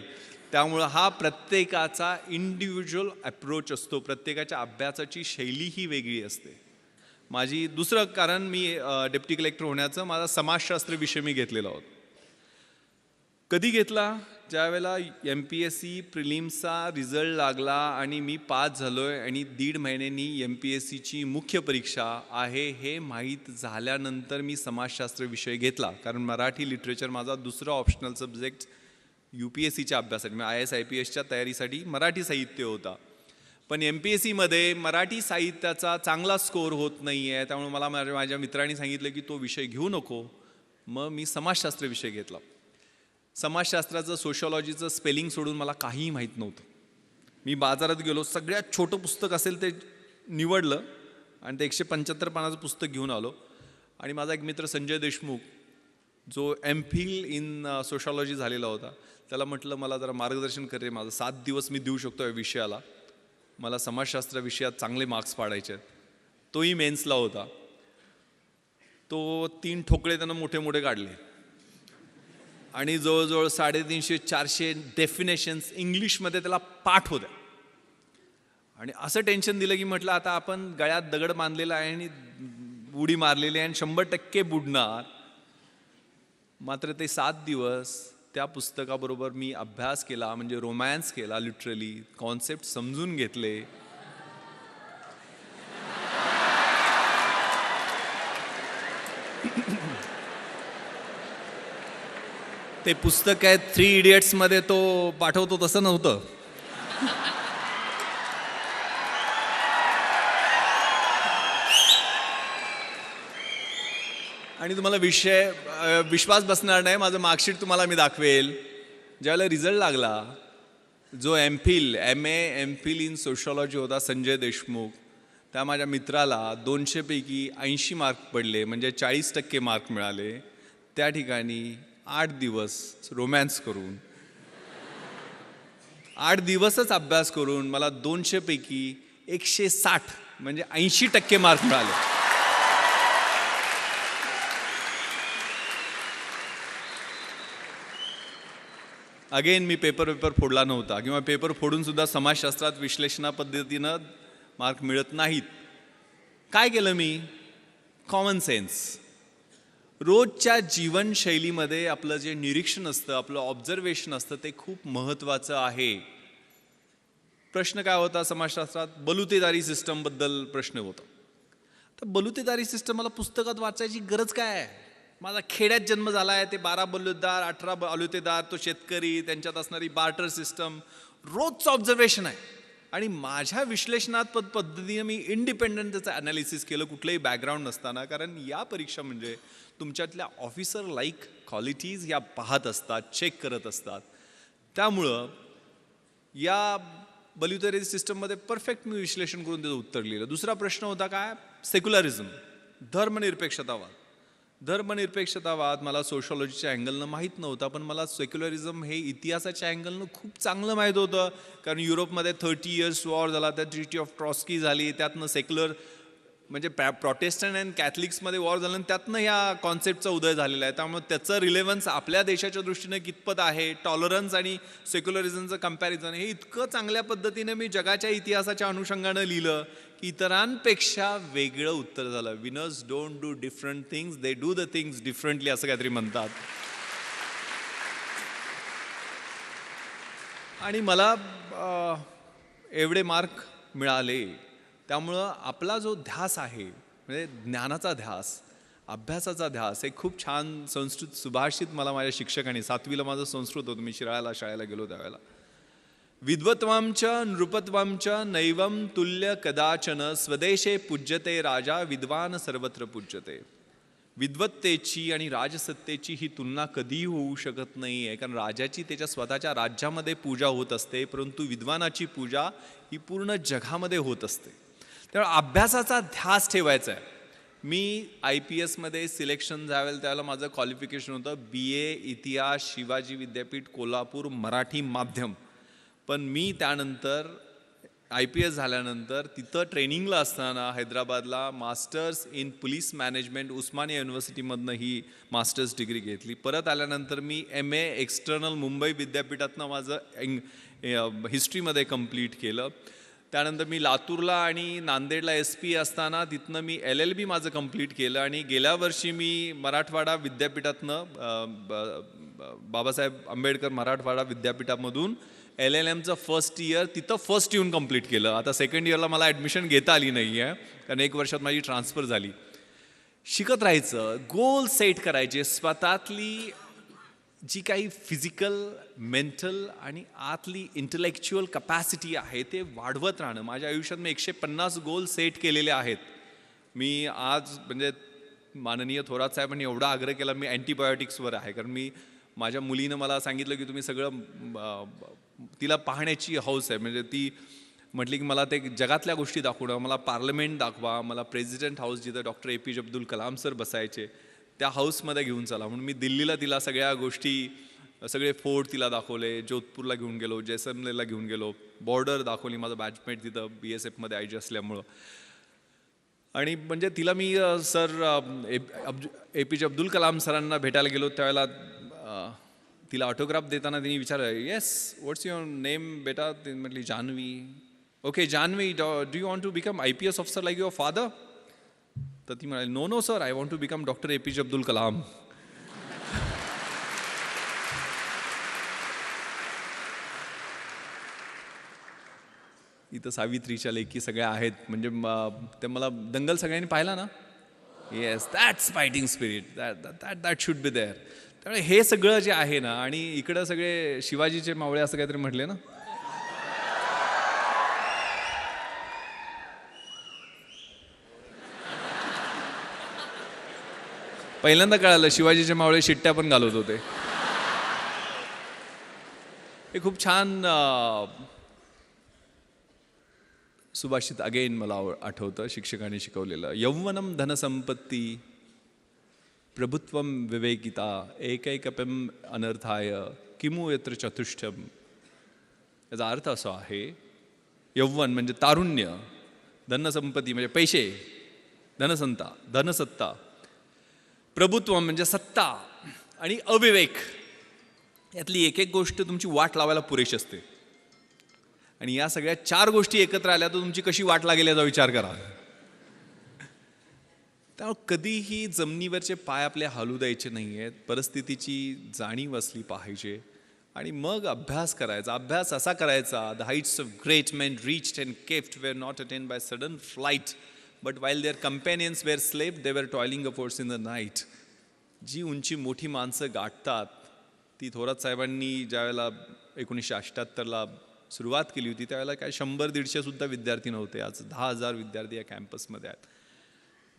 त्यामुळं हा प्रत्येकाचा इंडिव्हिज्युअल अप्रोच असतो, प्रत्येकाच्या अभ्यासाची शैली ही वेगळी असते. माझी दुसरं कारण, मी डेप्युटी कलेक्टर होण्याचं माझा समाजशास्त्र विषय मी घेतलेला होता. कधी घेतला, ज्यावेळेला MPSC प्रिलिम्सचा रिझल्ट लागला आणि मी पास झालो आहे आणि 1.5 महिन्यांनी MPSCची मुख्य परीक्षा आहे हे माहीत झाल्यानंतर मी समाजशास्त्र विषय घेतला. कारण मराठी लिटरेचर माझा दुसरा ऑप्शनल सब्जेक्ट UPSCच्या अभ्यासासाठी, IAS IPSच्या तयारीसाठी मराठी साहित्य होता. पण MPSCमध्ये मराठी साहित्याचा चांगला स्कोअर होत नाही आहे, त्यामुळे मला माझ्या मित्रांनी सांगितलं की तो विषय घेऊ नको. मग मी समाजशास्त्र विषय घेतला. समाजशास्त्राचं सोशॉलॉजीचं स्पेलिंग सोडून मला काहीही माहीत नव्हतं. मी बाजारात गेलो, सगळ्यात छोटं पुस्तक असेल ते निवडलं आणि ते 175 पानाचं पुस्तक घेऊन आलो. आणि माझा एक मित्र संजय देशमुख, जो MPhil इन सोशॉलॉजी झालेला होता, त्याला म्हटलं मला जरा मार्गदर्शन कर रे, माझं 7 दिवस मी देऊ शकतो या विषयाला, मला समाजशास्त्र विषयात चांगले मार्क्स पाडायचे आहेत. तोही मेन्सला होता. तो 3 ठोकळे त्यानं मोठे मोठे काढले आणि जवळजवळ 350-400 डेफिनेशन्स इंग्लिशमध्ये त्याला पाठ होत्या. आणि असं टेन्शन दिलं की म्हटलं आता आपण गळ्यात दगड बांधलेला आहे आणि उडी मारलेली आहे आणि 100% बुडणार. मात्र ते 7 दिवस त्या पुस्तकाबरोबर मी अभ्यास केला, म्हणजे रोमॅन्स केला, लिटरली कॉन्सेप्ट समजून घेतले. ते पुस्तक आहे 3 इडियट्समध्ये तो पाठवतो तसं नव्हतं. आणि तुम्हाला विश्वास बसणार नाही, माझं मार्कशीट तुम्हाला मी दाखवेल. ज्यावेळेला रिझल्ट लागला, जो MPhil इन सोशॉलॉजी होता संजय देशमुख, त्या माझ्या मित्राला 200 पैकी 80 मार्क पडले, म्हणजे 40% मार्क मिळाले. त्या ठिकाणी 8 दिवस रोमॅन्स करून, 8 दिवसच अभ्यास करून मला 200 पैकी 160 म्हणजे 80% मार्क मिळाले. अगेन मी पेपर फोडला नव्हता, किंवा पेपर फोडून सुद्धा समाजशास्त्रात विश्लेषणा पद्धतीनं मार्क मिळत नाहीत. काय केलं मी, कॉमन सेन्स. रोजच्या जीवनशैलीमध्ये आपलं जे निरीक्षण असतं, आपलं ऑब्झर्वेशन असतं, ते खूप महत्त्वाचं आहे. प्रश्न काय होता समाजशास्त्रात? बलुतेदारी सिस्टमबद्दल प्रश्न होता. तर बलुतेदारी सिस्टम मला पुस्तकात वाचायची गरज काय आहे? माझा खेड्यात जन्म झाला आहे, ते 12 बलुतेदार, 18 बलुतेदार, तो शेतकरी, त्यांच्यात असणारी बार्टर सिस्टम, रोजचं ऑब्झर्वेशन आहे. आणि माझ्या विश्लेषणात्मक पद्धतीने मी इंडिपेंडंट त्याचं ॲनालिसिस केलं, कुठलंही बॅकग्राऊंड नसताना. कारण या परीक्षा म्हणजे तुमच्यातल्या ऑफिसर लाईक क्वालिटीज या पाहत असतात, चेक करत असतात. त्यामुळं या बल्युटरी सिस्टममध्ये परफेक्ट मी विश्लेषण करून त्याचं उत्तर लिहिलं. दुसरा प्रश्न होता काय? सेक्युलरिझम, धर्मनिरपेक्षतावाद. धर्मनिरपेक्षतावाद मला सोशॉलॉजीच्या अँगलनं माहीत नव्हता, पण मला सेक्युलरिझम हे इतिहासाच्या अँगलनं खूप चांगलं माहीत होतं. कारण युरोपमध्ये 30 इयर्स वॉर झाला, त्या ट्रिटी ऑफ ट्रॉस्की झाली, त्यातनं सेक्युलर म्हणजे प्रोटेस्टंट अँड कॅथलिक्समध्ये वॉर झालं, आणि त्यातनं ह्या कॉन्सेप्टचा उदय झालेला आहे. त्यामुळे त्याचं रिलेव्हन्स आपल्या देशाच्या दृष्टीने कितपत आहे, टॉलरन्स आणि सेक्युलरिझमचं कम्पॅरिझन, हे इतकं चांगल्या पद्धतीने मी जगाच्या इतिहासाच्या अनुषंगानं लिहिलं की इतरांपेक्षा वेगळं उत्तर झालं. Winners don't do different things, they do the things differently, असं काहीतरी म्हणतात. आणि मला एवढे मार्क मिळाले. त्यामुळं आपला जो ध्यास आहे, म्हणजे ज्ञानाचा ध्यास, अभ्यासाचा ध्यास, हे खूप छान संस्कृत सुभाषित मला माझ्या शिक्षकांनी, 7वीला माझं संस्कृत होतं, मी शाळेला गेलो त्यावेळेला, विद्वत्वांच नृपत्वांच नैवम तुल्य कदाचन स्वदेशे पूज्यते राजा विद्वान सर्वत्र पूज्यते. विद्वत्तेची आणि राजसत्तेची ही तुलना कधीही होऊ शकत नाही आहे. कारण राजाची त्याच्या स्वतःच्या राज्यामध्ये पूजा होत असते, परंतु विद्वानाची पूजा ही पूर्ण जगामध्ये होत असते. त्यामुळे अभ्यासाचा ध्यास ठेवायचा आहे. मी IPSमध्ये सिलेक्शन झालं त्यावेळेला माझं क्वालिफिकेशन होतं BA इतिहास, शिवाजी विद्यापीठ कोल्हापूर, मराठी माध्यम. पण मी त्यानंतर IPS झाल्यानंतर तिथं ट्रेनिंगला असताना हैदराबादला masters in police management Osmania युनिव्हर्सिटीमधनं he masters degree घेतली. परत आल्यानंतर मी MA एक्सटर्नल मुंबई विद्यापीठातनं माझं हिस्ट्रीमध्ये कंप्लीट केलं. त्यानंतर मी लातूरला आणि नांदेडला SP असताना तिथनं मी LLB माझं कंप्लीट केलं. आणि गेल्या वर्षी मी मराठवाडा विद्यापीठातनं बाबासाहेब आंबेडकर मराठवाडा विद्यापीठामधून LLMचं फर्स्ट इयर तिथं फर्स्ट येऊन कंप्लीट केलं. आता सेकंड इयरला मला ॲडमिशन घेता आली नाही आहे, कारण 1 वर्षात माझी ट्रान्सफर झाली. शिकत राहायचं, गोल सेट करायचे, स्वतःतली जी काही फिजिकल, मेंटल आणि आतली इंटलेक्च्युअल कपॅसिटी आहे ते वाढवत राहणं. माझ्या आयुष्यात मी 150 गोल सेट केलेले आहेत. मी आज म्हणजे माननीय थोरात साहेबांनी एवढा आग्रह केला, मी अँटीबायोटिक्सवर आहे. कारण मी माझ्या मुलीनं मला सांगितलं की तुम्ही सगळं, तिला पाहण्याची हौस आहे. म्हणजे ती म्हटली की मला ते जगातल्या गोष्टी दाखवणं, मला पार्लमेंट दाखवा, मला प्रेसिडेंट हाऊस जिथं doctor APJ Abdul Kalam sir बसायचे त्या हाऊसमध्ये घेऊन चला. म्हणून मी दिल्लीला तिला सगळ्या गोष्टी, सगळे फोर्ट तिला दाखवले, जोधपूरला घेऊन गेलो, जैसलमेरला घेऊन गेलो, बॉर्डर दाखवली, माझं बॅचमेट तिथं BSFमध्ये IG असल्यामुळं. आणि म्हणजे तिला मी सर APJ अब्दुल कलाम सरांना भेटायला गेलो त्यावेळेला तिला ऑटोग्राफ देताना तिने विचारलं, येस व्हॉट्स युअर नेम बेटा? ती म्हटली Janhavi. Okay Janhavi, do you want to become IPS officer like your father? तर ती म्हणाली, no no sir, I want to become doctor APJ Abdul Kalam. इथं सावित्रीच्या लेखी सगळ्या आहेत. म्हणजे ते मला दंगल सगळ्यांनी पाहिला ना? Yes, that's fighting spirit, that should be there. त्यामुळे हे सगळं जे आहे ना, आणि इकडं सगळे शिवाजीचे मावळे असं काहीतरी म्हटले ना, पहिल्यांदा कळालं शिवाजीचे मावळे शिट्ट्या पण घालत होते. हे खूप छान सुभाषित अगेन मला आठवतं, शिक्षकांनी शिकवलेलं. यौवनम धनसंपत्ती प्रभुत्वम विवेकिता एकैकपम अनर्थाय किमु यत्र चतुष्टयम. याचा अर्थ असा आहे, यौवन म्हणजे तारुण्य, धनसंपत्ती म्हणजे पैसे, धनसत्ता, प्रभुत्व म्हणजे सत्ता, आणि अविवेक, यातली एक एक गोष्ट तुमची वाट लावायला पुरेशी असते. आणि या सगळ्या 4 गोष्टी एकत्र आल्या तर तुमची कशी वाट लागेल याचा विचार करा. त्यामुळे कधीही जमिनीवरचे पाय आपले हालू द्यायचे नाही आहेत. परिस्थितीची जाणीव असली पाहिजे आणि मग अभ्यास करायचा. अभ्यास असा करायचा, the heights of great main reached and kept wear not attain by sudden flight, but while there कंपॅनियन्स wear slab they were toiling affords in the night. जी उंची मोठी माणसं गाठतात ती थोरात साहेबांनी ज्यावेळेला 1978ला सुरुवात केली होती त्यावेळेला काय 100-150 सुद्धा विद्यार्थी नव्हते. आज 10,000 विद्यार्थी या कॅम्पसमध्ये आहेत.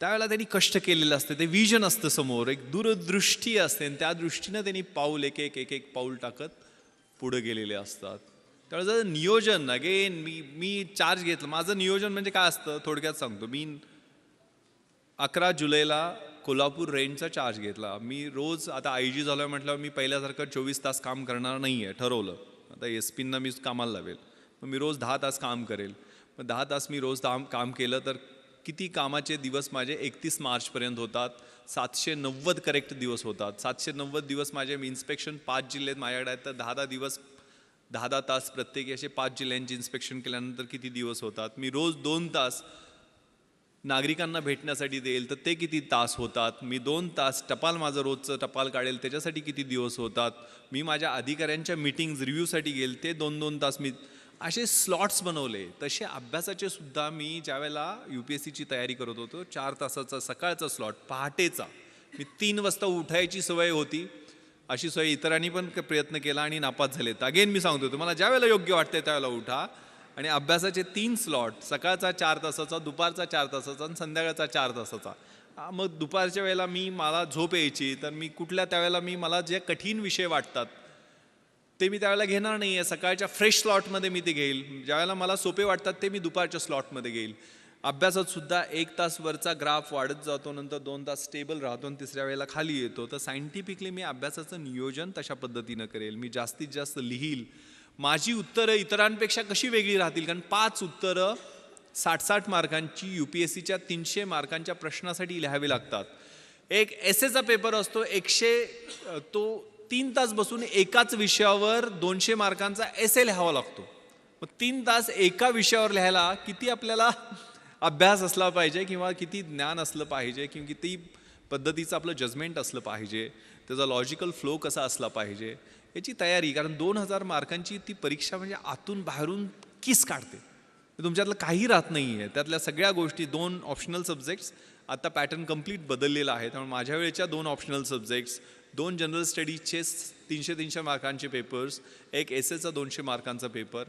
त्यावेळेला त्यांनी कष्ट केलेलं असतं, ते विजन असतं समोर, एक दूरदृष्टी असते आणि त्या दृष्टीनं त्यांनी पाऊल एक एक पाऊल टाकत पुढे गेलेले असतात. त्यावेळेला जर नियोजन अगेन मी चार्ज घेतलं. माझं नियोजन म्हणजे काय असतं थोडक्यात सांगतो. मी 11 जुलैला कोल्हापूर रेंजचा चार्ज घेतला. मी रोज आता IG झालो आहे म्हटल्यावर मी पहिल्यासारखं 24 तास काम करणार नाही आहे ठरवलं. आता SP-ना मी कामाला लावेल, मग मी रोज 10 तास काम करेल. मग 10 तास मी रोज काम केलं तर किती कामाचे दिवस माझे 31 मार्चपर्यंत होतात. 790 करेक्ट दिवस होतात. 790 दिवस माझे इन्स्पेक्शन 5 जिल्ह्यात माझ्याकडे आहेत तर 10 दिवस 10 तास प्रत्येकी असे 5 जिल्ह्यांची इन्स्पेक्शन केल्यानंतर किती दिवस होतात. मी रोज 2 तास नागरिकांना भेटण्यासाठी देईल तर ते किती तास होतात. मी 2 तास टपाल माझं रोजचं टपाल काढेल त्याच्यासाठी किती दिवस होतात. मी माझ्या अधिकाऱ्यांच्या मीटिंग्ज रिव्ह्यूसाठी गेल ते 2-2 तास मी असे स्लॉट्स बनवले. तसे अभ्यासाचे सुद्धा मी ज्यावेळेला UPSCची तयारी करत होतो 4 तासाचा सकाळचा स्लॉट पहाटेचा, मी 3 वाजता उठायची सवय होती. अशी सवय इतरांनी पण प्रयत्न केला आणि नापास झालेत. अगेन मी सांगतो तुम्हाला ज्यावेळेला योग्य वाटते त्यावेळेला उठा आणि अभ्यासाचे 3 स्लॉट, सकाळचा 4 तासाचा, दुपारचा 4 तासाचा आणि संध्याकाळचा 4 तासाचा. मग दुपारच्या वेळेला मला झोप यायची तर मी त्यावेळेला मला जे कठीण विषय वाटतात ते मी त्यावेळेला घेणार नाही आहे. सकाळच्या फ्रेश स्लॉटमध्ये मी ते घेईल. ज्यावेळेला मला सोपे वाटतात ते मी दुपारच्या स्लॉटमध्ये घेईल. अभ्यासात सुद्धा 1 तास वरचा ग्राफ वाढत जातो, नंतर 2 तास स्टेबल राहतो आणि तिसऱ्या वेळेला खाली येतो. तर सायंटिफिकली मी अभ्यासाचं नियोजन तशा पद्धतीनं करेल. मी जास्तीत जास्त लिहील. माझी उत्तरं इतरांपेक्षा कशी वेगळी राहतील, कारण 5 उत्तरं 60-60 मार्कांची UPSCच्या 300 मार्कांच्या प्रश्नासाठी लिहावी लागतात. एक एसेचा पेपर असतो तो 3 तास बसून एकाच विषयावर 200 मार्कांचा एसे लिहावा लागतो. मग 3 तास एका विषयावर लिहायला किती आपल्याला अभ्यास असला पाहिजे किंवा किती ज्ञान असलं पाहिजे किंवा किती पद्धतीचं आपलं जजमेंट असलं पाहिजे, त्याचा लॉजिकल फ्लो कसा असला पाहिजे याची तयारी. कारण 2000 मार्कांची ती परीक्षा म्हणजे आतून बाहेरून किस काढते. तुमच्यातलं काही राहत नाही आहे. त्यातल्या सगळ्या गोष्टी 2 ऑप्शनल सब्जेक्ट्स, आता पॅटर्न कंप्लीट बदललेला आहे. त्यामुळे माझ्या वेळेच्या 2 ऑप्शनल सब्जेक्ट्स, 2 जनरल स्टडीजचे 300 मार्कांचे पेपर्स, एक एसेचा 200 मार्कांचा पेपर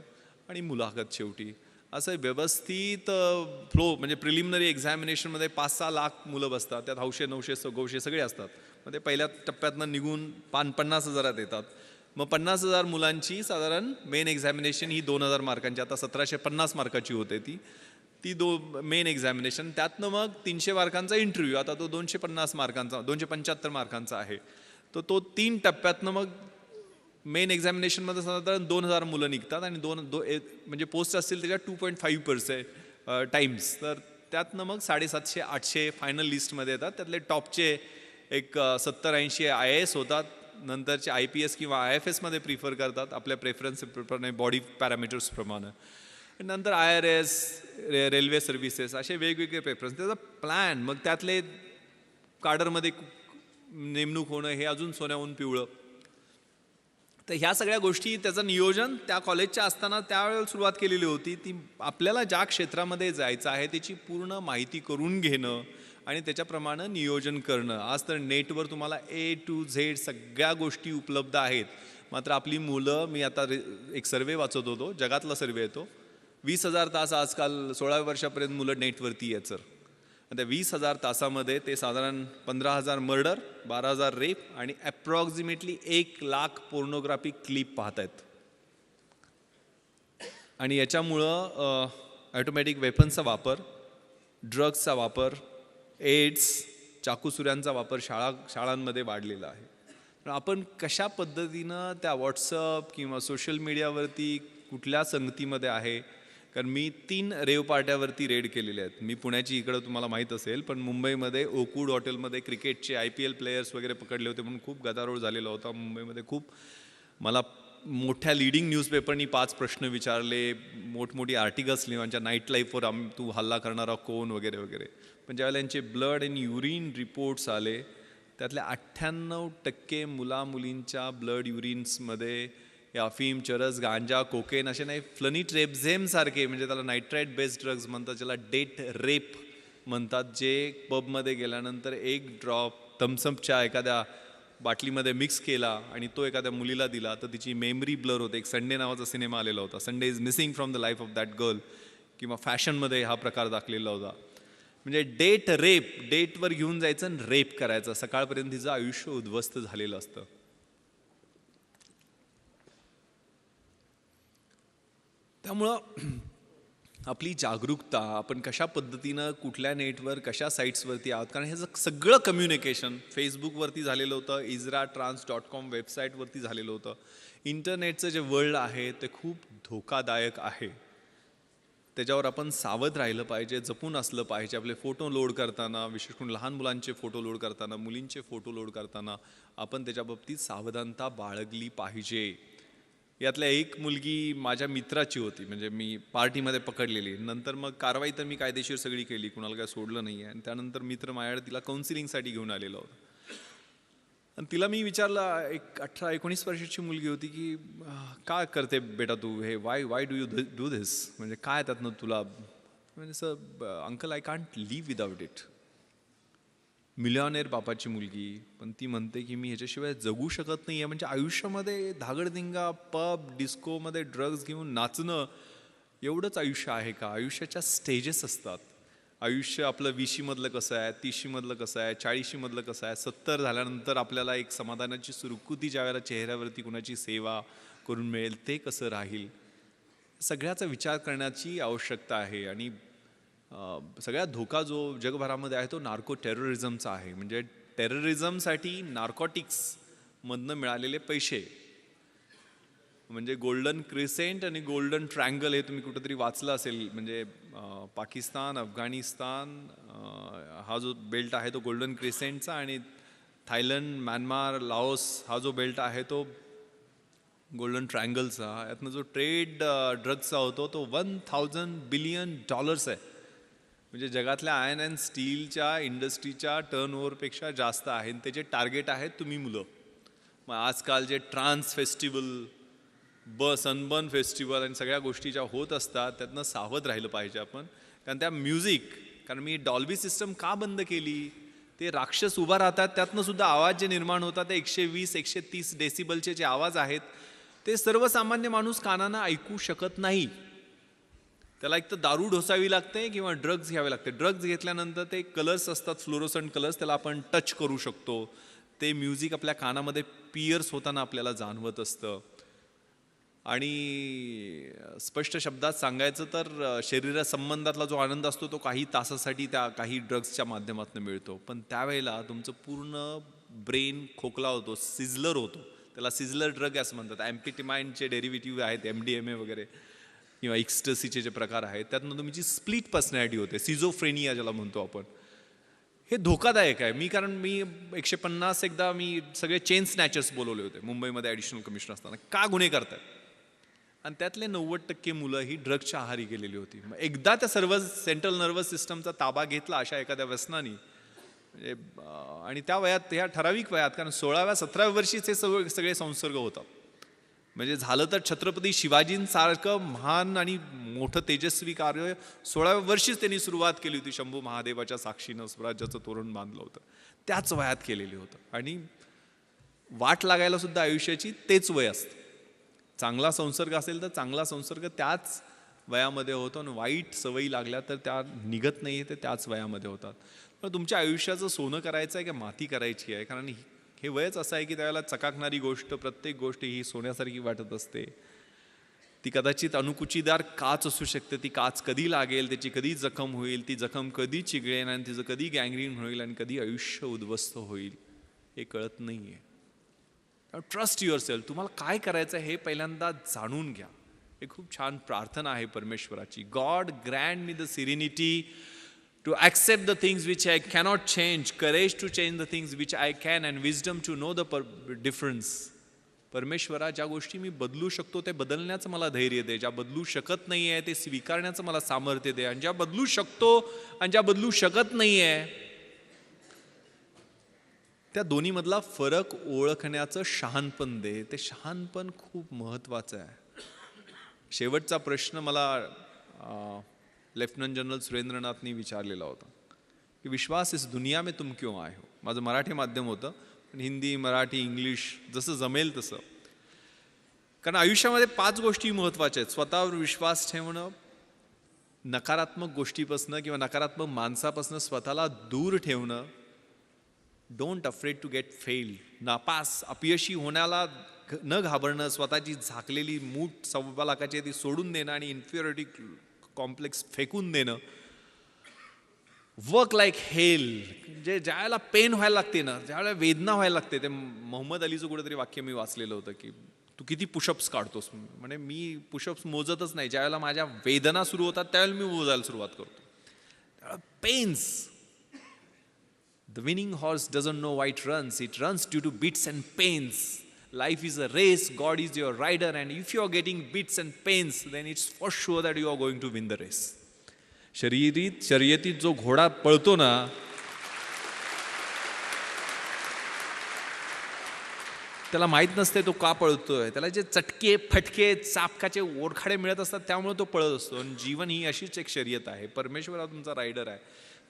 आणि मुलाखत शेवटी. असं व्यवस्थित फ्लो म्हणजे प्रिलिमिनरी एक्झामिनेशनमध्ये 5-6 लाख मुलं बसतात. त्यात 900 सगळे असतात. मग ते पहिल्या टप्प्यातनं निघून 50,000 येतात. मग 50,000 मुलांची साधारण मेन एक्झामिनेशन ही 2000 मार्कांची, आता 1750 मार्काची होते ती मेन एक्झामिनेशन. त्यातनं मग 300 मार्कांचा इंटरव्ह्यू, आता तो 250 मार्कांचा 275 मार्कांचा आहे. तो 3 टप्प्यातनं मग मेन एक्झामिनेशनमध्ये साधारण 2000 मुलं निघतात आणि म्हणजे पोस्ट असतील त्याच्या 2.5% टाइम्स. तर त्यातनं मग 750-800 फायनल लिस्टमध्ये येतात. त्यातले टॉपचे एक 70-80 IAS होतात. नंतरचे IPS किंवा IFS मध्ये प्रिफर करतात आपल्या प्रेफरन्सप्रमाणे, बॉडी पॅरामीटर्सप्रमाणे. नंतर IRS, रेल्वे सर्व्हिसेस, असे वेगवेगळे प्रेफरन्स. त्याचा प्लॅन, मग त्यातले काडरमध्ये नेमणूक होणं हे अजून सोन्याहून पिवळं. तर ह्या सगळ्या गोष्टी, त्याचं नियोजन त्या कॉलेजच्या असताना त्यावेळेला सुरुवात केलेली होती. ती आपल्याला ज्या क्षेत्रामध्ये जायचं आहे त्याची पूर्ण माहिती करून घेणं आणि त्याच्याप्रमाणे नियोजन करणं. आज तर नेटवर तुम्हाला A to Z सगळ्या गोष्टी उपलब्ध आहेत. मात्र आपली मुलं, मी आता एक सर्वे वाचत होतो, जगातला सर्वे येतो, 20,000 तास आजकाल 16 वर्षापर्यंत मुलं नेटवरती आहेत सर. त्या 20,000 तासामध्ये ते साधारण 15,000 मर्डर, 12,000 रेप आणि ॲप्रॉक्सिमेटली 1,00,000 पोर्नोग्राफी क्लिप पाहत आहेत. आणि याच्यामुळं ऑटोमॅटिक वेपन्सचा वापर, ड्रग्सचा वापर, एड्स, चाकूसुऱ्यांचा वापर शाळांमध्ये वाढलेला आहे. तर आपण कशा पद्धतीनं त्या व्हॉट्सअप किंवा सोशल मीडियावरती कुठल्या संगतीमध्ये आहे. कारण मी 3 रेव पार्ट्यावरती रेड केलेले आहेत. मी पुण्याची इकडं तुम्हाला माहीत असेल, पण मुंबईमध्ये ओकूड हॉटेलमध्ये क्रिकेटचे IPL प्लेयर्स वगैरे पकडले होते म्हणून खूप गदारोळ झालेला होता मुंबईमध्ये. खूप मला मोठ्या लिडिंग न्यूजपेपरनी 5 प्रश्न विचारले, मोठमोठी आर्टिकल्स लिहायच्या नाईट लाईफवर तू हल्ला करणारा कोण वगैरे वगैरे. पण ज्यावेळेला यांचे ब्लड आणि युरिन रिपोर्ट्स आले, त्यातल्या 98% मुलामुलींच्या ब्लड युरिन्समध्ये अफीम, चरस, गांजा, कोकेन असे नाही, फ्लनिट्रेप्झेम सारखे, म्हणजे त्याला नायट्राईट बेस्ड ड्रग्ज म्हणतात, ज्याला डेट रेप म्हणतात, जे पबमध्ये गेल्यानंतर एक ड्रॉप थम्सअपच्या एखाद्या बाटलीमध्ये मिक्स केला आणि तो एखाद्या मुलीला दिला तर तिची मेमरी ब्लर होते. एक संडे नावाचा सिनेमा आलेला होता, Sunday is missing from the life of that girl, किंवा फॅशनमध्ये हा प्रकार दाखलेला होता. म्हणजे डेट रेप, डेटवर घेऊन जायचं आणि रेप करायचं, सकाळपर्यंत तिचं आयुष्य उद्ध्वस्त झालेलं असतं. त्यामुळं आपली जागरूकता, आपण कशा पद्धतीनं कुठल्या नेटवर कशा साईट्सवरती आहोत, कारण हे सगळं कम्युनिकेशन फेसबुकवरती झालेलं होतं, izratrans.com वेबसाईटवरती झालेलं होतं. इंटरनेटचं जे वर्ल्ड आहे ते खूप धोकादायक आहे. त्याच्यावर आपण सावध राहिलं पाहिजे, जपून असलं पाहिजे. आपले फोटो लोड करताना, विशेष करून लहान मुलांचे फोटो लोड करताना, मुलींचे फोटो लोड करताना आपण त्याच्या बाबतीत सावधानता बाळगली पाहिजे. यातल्या एक मुलगी माझ्या मित्राची होती, म्हणजे मी पार्टीमध्ये पकडलेली. नंतर मग कारवाई तर मी कायदेशीर सगळी केली, कुणाला काय सोडलं नाही आहे. आणि त्यानंतर मित्र माझ्याकडे तिला काउन्सिलिंगसाठी घेऊन आलेला होता. आणि तिला मी विचारलं, एक 18-19 वर्षाची मुलगी होती, की काय करते बेटा तू हे, why do you do this, म्हणजे काय त्यातनं तुला, म्हणजे sir uncle I can't leave without it. मिलियनेर बापाची मुलगी, पण ती म्हणते की मी ह्याच्याशिवाय जगू शकत नाही आहे. म्हणजे आयुष्यामध्ये धागडधिंगा, पब, डिस्कोमध्ये ड्रग्ज घेऊन नाचणं एवढंच आयुष्य आहे का? आयुष्याच्या स्टेजेस असतात. आयुष्य आपलं 20मधलं कसं आहे, 30मधलं कसं आहे, 40मधलं कसं आहे, 70 झाल्यानंतर आपल्याला एक समाधानाची सुरकुती ज्यावेळेला चेहऱ्यावरती कुणाची सेवा करून मिळेल ते कसं राहील, सगळ्याचा विचार करण्याची आवश्यकता आहे. आणि सगळ्यात धोका जो जगभरामध्ये आहे तो नार्को टेररिझमचा आहे. म्हणजे टेररिझमसाठी नार्कोटिक्समधनं मिळालेले पैसे, म्हणजे गोल्डन क्रिसेंट आणि गोल्डन ट्रँगल हे तुम्ही कुठेतरी वाचलं असेल. म्हणजे पाकिस्तान, अफगाणिस्तान हा जो बेल्ट आहे तो गोल्डन क्रिसेंटचा, आणि थायलंड, म्यानमार, लाओस हा जो बेल्ट आहे तो गोल्डन ट्रँगलचा. यातनं जो ट्रेड ड्रग्सचा होतो तो $1000 बिलियन आहे. म्हणजे जगातल्या आयर्न अँड स्टीलच्या इंडस्ट्रीच्या टर्नओव्हरपेक्षा जास्त आहे. त्याचे टार्गेट आहेत तुम्ही मुलं. मग आजकाल जे ट्रान्स फेस्टिवल, सनबर्न फेस्टिवल आणि सगळ्या गोष्टी ज्या होत असतात त्यातनं सावध राहिलं पाहिजे आपण. कारण त्या म्युझिक, कारण मी डॉल्बी सिस्टम का बंद केली, ते राक्षस उभा राहतात, त्यातनं सुद्धा आवाज जे निर्माण होतात ते 120-130 डेसिबलचे जे आवाज आहेत ते सर्वसामान्य माणूस कानानं ऐकू शकत नाही. त्याला एक तर दारू ढोसावी लागते किंवा ड्रग्ज घ्यावे लागते. ड्रग्ज घेतल्यानंतर ते कलर्स असतात, फ्लोरोसंट कलर्स, त्याला आपण टच करू शकतो. ते म्युझिक आपल्या कानामध्ये पिअर्स होताना आपल्याला जाणवत असतं. आणि स्पष्ट शब्दात सांगायचं तर शरीरासंबंधातला जो आनंद असतो तो काही तासासाठी त्या काही ड्रग्सच्या माध्यमातून मिळतो. पण त्यावेळेला तुमचं पूर्ण ब्रेन खोकला होतो, सिझलर होतो. त्याला सिझलर ड्रग असं म्हणतात. ॲम्फिटिमाइनचे डेरिव्हेटिव्ह आहेत, MDMA वगैरे, किंवा एक्स्टसीचे जे प्रकार आहेत, त्यातनं तुमची स्प्लिट पर्सनॅलिटी होते, सिझोफ्रेनिया ज्याला म्हणतो आपण. हे धोकादायक आहे. कारण मी 150 एकदा मी सगळे चेन स्नॅचर्स बोलवले होते मुंबईमध्ये ॲडिशनल कमिशनर असताना. का गुन्हे करतात? आणि त्यातले 90% मुलं ही ड्रग्सच्या आहारी गेलेली होती. मग एकदा त्या सर्व सेंट्रल नर्वस सिस्टमचा ताबा घेतला अशा एखाद्या व्यसनाने, म्हणजे आणि त्या वयात, ह्या ठराविक वयात, कारण 16व्या-17व्या वर्षीच हे सगळे संसर्ग होतात. म्हणजे झालं तर छत्रपती शिवाजींसारखं महान आणि मोठं तेजस्वी कार्य 16व्या वर्षीच त्यांनी सुरुवात केली होती. शंभू महादेवाच्या साक्षीनं स्वराज्याचं तोरण बांधलं होतं, त्याच वयात केलेलं होतं. आणि वाट लागायला सुद्धा आयुष्याची तेच वय असतं. चांगला संसर्ग असेल तर चांगला संसर्ग त्याच वयामध्ये होतो, आणि वाईट सवयी लागल्या तर त्या निघत नाही, ते त्याच वयामध्ये होतात. पण तुमच्या आयुष्याचं सोनं करायचं आहे की माती करायची आहे? कारण हे वयच असं आहे की त्यावेळेला चकाकणारी गोष्ट, प्रत्येक गोष्ट ही सोन्यासारखी वाटत असते. ती कदाचित अणुकुचीदार काच असू शकते. ती काच कधी लागेल, त्याची कधी जखम होईल, ती जखम कधी चिघळेल, आणि तिचं कधी गँग्रीन होईल, आणि कधी आयुष्य उद्ध्वस्त होईल हे कळत नाही आहे. Trust your self. तुम्हाला काय करायचं आहे हे पहिल्यांदा जाणून घ्या. हे खूप छान प्रार्थना आहे परमेश्वराची. God Grant me the serenity to accept the things which I cannot change, courage to change the things which I can, and wisdom to know the difference. परमेश्वरा, ज्या गोष्टी मी बदलू शकतो ते बदलण्याचं मला धैर्य दे, ज्या बदलू शकत नाही आहे ते स्वीकारण्याचं मला सामर्थ्य दे, आणि ज्या बदलू शकतो आणि ज्या बदलू शकत नाही आहे त्या दोन्हीमधला फरक ओळखण्याचं शहाणपण दे. ते शहाणपण खूप महत्त्वाचं आहे. शेवटचा प्रश्न मला लेफ्टनंट जनरल सुरेंद्रनाथनी विचारलेला होता की विश्वास इस दुनिया में तुम क्यों आए हो. माझं मराठी माध्यम होतं, पण हिंदी, मराठी, इंग्लिश जसं जमेल तसं. कारण आयुष्यामध्ये 5 गोष्टी महत्त्वाच्या आहेत. स्वतःवर विश्वास ठेवणं, नकारात्मक गोष्टीपासनं किंवा नकारात्मक माणसापासनं स्वतःला दूर ठेवणं, don't afraid to get fail, नापास अपयशी होण्याला न घाबरणं, स्वतःची झाकलेली मूठ 1.25 लाखाची ती सोडून देणं आणि इन्फिरियरिटी कॉम्प्लेक्स फेकून देणं, वर्क लाईक हेल, म्हणजे ज्यावेळेला पेन व्हायला लागते ना, ज्यावेळेला वेदना व्हायला लागते. ते मोहम्मद अलीचं कुठेतरी वाक्य मी वाचलेलं होतं की तू किती पुशअप्स काढतोस. म्हणजे मी पुशअप्स मोजतच नाही, ज्यावेळेला माझ्या वेदना सुरू होतात त्यावेळेला मी मोजायला सुरुवात करतो. त्यावेळेला pains. The winning horse doesn't know why it runs, it runs due to beats and pains. Life is a race, God is your rider, and if you are getting beats and pains, then it's for sure that you are going to win the race. शर्यतीत जो घोडा पळतो ना, त्याला माहीत नसते तो का पळतोय. त्याला जे चटके, फटके, चापकाचे ओरखाडे मिळत असतात त्यामुळे तो पळत असतो. आणि जीवन ही अशीच एक शर्यत आहे. परमेश्वर हा तुमचा रायडर आहे,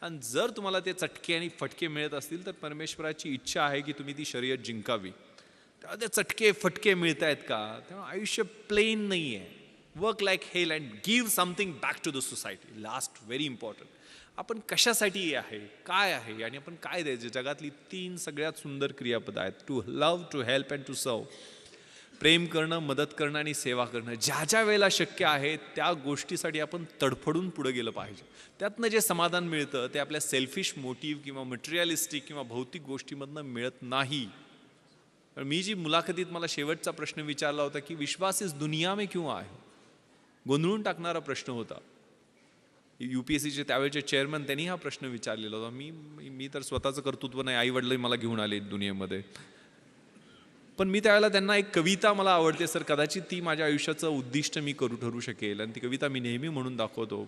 आणि जर तुम्हाला ते चटके आणि फटके मिळत असतील तर परमेश्वराची इच्छा आहे की तुम्ही ती शर्यत जिंकावी. तेव्हा ते चटके फटके मिळत आहेत का, तेव्हा आयुष्य प्लेन नाही आहे. Work like hell and give something back to the society. Last, very important. आपण कशासाठी आहे, काय आहे आणि आपण काय द्यायचं. जगातली 3 सगळ्यात सुंदर क्रियापद आहेत. To love, to help and to serve. प्रेम करणं, मदत करणं आणि सेवा करणं. ज्या ज्या वेळेला शक्य आहे त्या गोष्टीसाठी आपण तडफडून पुढे गेलं पाहिजे. त्यातनं जे समाधान मिळतं ते आपल्या सेल्फिश मोटिव्ह किंवा मटेरियलिस्टिक किंवा भौतिक गोष्टीमधनं मिळत नाही. मी जी मुलाखतीत मला शेवटचा प्रश्न विचारला होता की विश्वास इस दुनिया में क्यों आए, गोंधळून टाकणारा प्रश्न होता. UPSCचे त्यावेळेचे चेअरमन त्यांनी हा प्रश्न विचारलेला होता. मी तर स्वतःचं कर्तृत्व नाही, आई वडील मला घेऊन आले दुनियेमध्ये. पण मी त्यावेळेला त्यांना एक कविता मला आवडते सर, कदाचित ती माझ्या आयुष्याचं उद्दिष्ट मी ठरू शकेल, आणि ती कविता मी नेहमी म्हणून दाखवतो.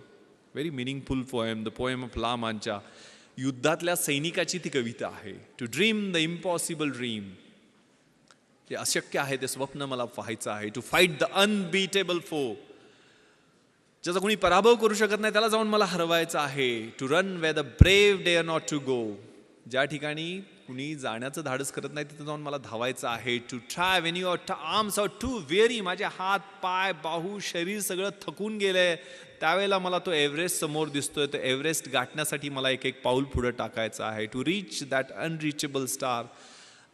Very meaningful poem, the poem of La Mancha. युद्धातल्या सैनिकाची ती कविता आहे. To dream the impossible dream, जे अशक्य आहे ते स्वप्न मला पाहायचं आहे. टू फाईट द अनबीटेबल फो, ज्याचा कोणी पराभव करू शकत नाही त्याला जाऊन मला हरवायचं आहे. To run where the brave dare not to go, ज्या ठिकाणी कुणी जाण्याचं धाडस करत नाही तिथे जाऊन मला धावायचं आहे. To try when your arms are too weary, माझे हात, पाय, बाहू, शरीर सगळं थकून गेलंय, त्यावेळेला मला तो एव्हरेस्ट समोर दिसतोय. तो एव्हरेस्ट गाठण्यासाठी मला एक एक पाऊल पुढे टाकायचं आहे. To reach that unreachable star,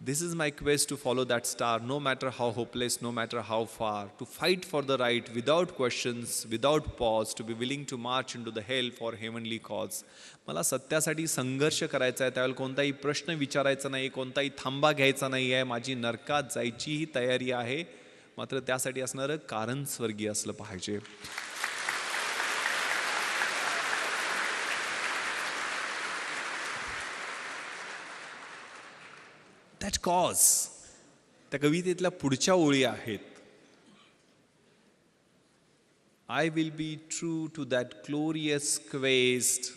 this is my quest to follow that star, no matter how hopeless, no matter how far. To fight for the right without questions, without pause, to be willing to march into the hell for heavenly cause. मला सत्यासाठी संघर्ष करायचा आहे, त्यावेळेला कोणताही प्रश्न विचारायचा नाही, कोणताही थांबा घ्यायचा नाही आहे. माझी नरकात जायचीही तयारी आहे, मात्र त्यासाठी असणारं कारण स्वर्गीय असलं पाहिजे. That cause. त्या कवितेतल्या पुढच्या ओळी आहेत. I will be true to that glorious quest,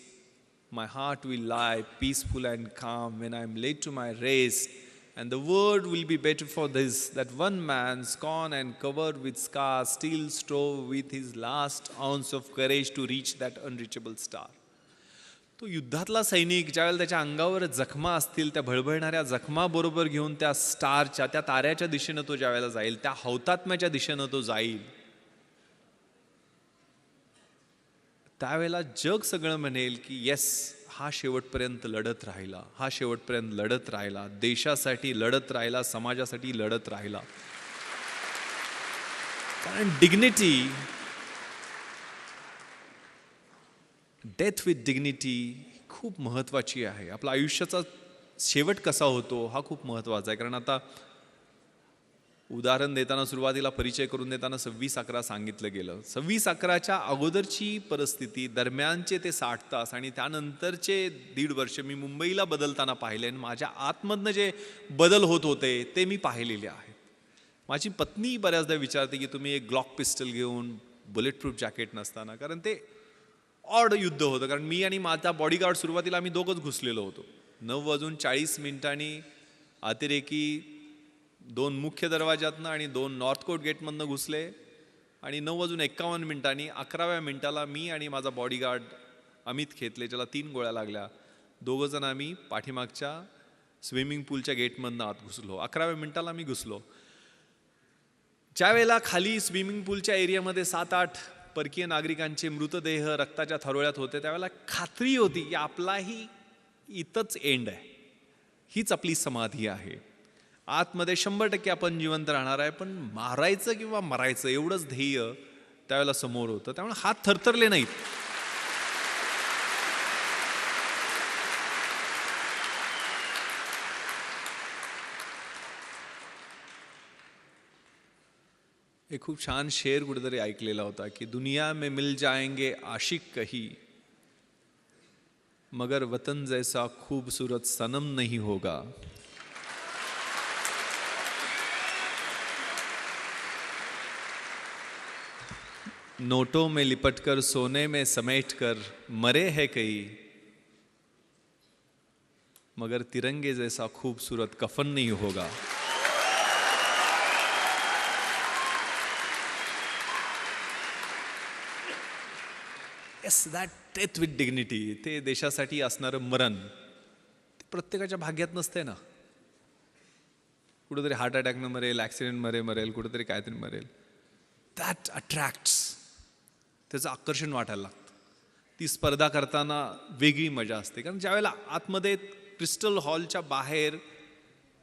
my heart will lie peaceful and काम when I am late to my rest, and the world will be better for this, that one man स्कॉन and covered with scar steel strove with his last ounce of courage to reach that unreachable star. तो युद्धातला सैनिक ज्यावेळेला त्याच्या अंगावर जखमा असतील, त्या भळभळणाऱ्या जखमाबरोबर घेऊन त्या स्टारच्या, त्या ताऱ्याच्या दिशेनं तो ज्यावेळेला जाईल, त्या हौतात्म्याच्या दिशेनं तो जाईल, त्यावेळेला जग सगळं म्हणेल की येस, हा शेवटपर्यंत लढत राहिला, हा शेवटपर्यंत लढत राहिला, देशासाठी लढत राहिला, समाजासाठी लढत राहिला. कारण डिग्निटी, डेथ विथ डिग्निटी खूप महत्त्वाची आहे. आपला आयुष्याचा शेवट कसा होतो हा खूप महत्त्वाचा आहे. कारण आता उदाहरण देताना सुरुवातीला परिचय करून देताना 26/11 सांगितलं गेलं. 26/11च्या अगोदरची परिस्थिती, दरम्यानचे ते 60 तास आणि त्यानंतरचे 1.5 वर्ष मी मुंबईला बदलताना पाहिले, आणि माझ्या आतमधनं जे बदल होत होते ते मी पाहिलेले आहेत. माझी पत्नी बऱ्याचदा विचारते की तुम्ही एक ग्लॉक पिस्टल घेऊन बुलेट प्रूफ जॅकेट नसताना, कारण ते ऑड युद्ध होतं. कारण मी आणि माझा बॉडीगार्ड सुरुवातीला आम्ही दोघंच घुसलेलो होतो. 9:40 अतिरेकी 2 मुख्य दरवाजातनं आणि 2 नॉर्थ कोट गेटमधनं घुसले आणि 9:51 11व्या मिनिटाला मी आणि माझा बॉडीगार्ड अमित खेतले, ज्याला 3 गोळ्या लागल्या, दोघंजण आम्ही पाठीमागच्या स्विमिंग पूलच्या गेटमधनं आत घुसलो. 11व्या मिनिटाला मी घुसलो. ज्या वेळेला खाली स्विमिंग पूलच्या एरियामध्ये 7-8 परकीय नागरिकांचे मृतदेह रक्ताच्या थारोळ्यात होते, त्यावेळेला खात्री होती की आपलाही इथंच एंड आहे, हीच आपली समाधी आहे. आतमध्ये 100% आपण जिवंत राहणार आहे, पण मारायचं किंवा मरायचं एवढंच ध्येय त्यावेळेला समोर होतं. त्यामुळे हात थरथरले नाहीत. एक खूप छान शेर कुठेतरी ऐकलेला होता की दुनिया में मिल जाएंगे आशिक कही, मगर वतन जैसा खूबसूरत सनम नहीं होगा. नोटों में लिपटकर सोने में समेटकर मरे हैं कई, मगर तिरंगे जैसा खूबसूरत कफन नहीं होगा. Yes, that death with dignity, ते देशासाठी असणारं मरण ते प्रत्येकाच्या भाग्यात नसते ना. कुठेतरी हार्ट अटॅकनं मरेल, ॲक्सिडेंट मरेल, कुठेतरी काहीतरी मरेल. दॅट अट्रॅक्ट्स, त्याचं आकर्षण वाटायला लागतं. ती स्पर्धा करताना वेगळी मजा असते. कारण ज्यावेळेला आतमध्ये क्रिस्टल हॉलच्या बाहेर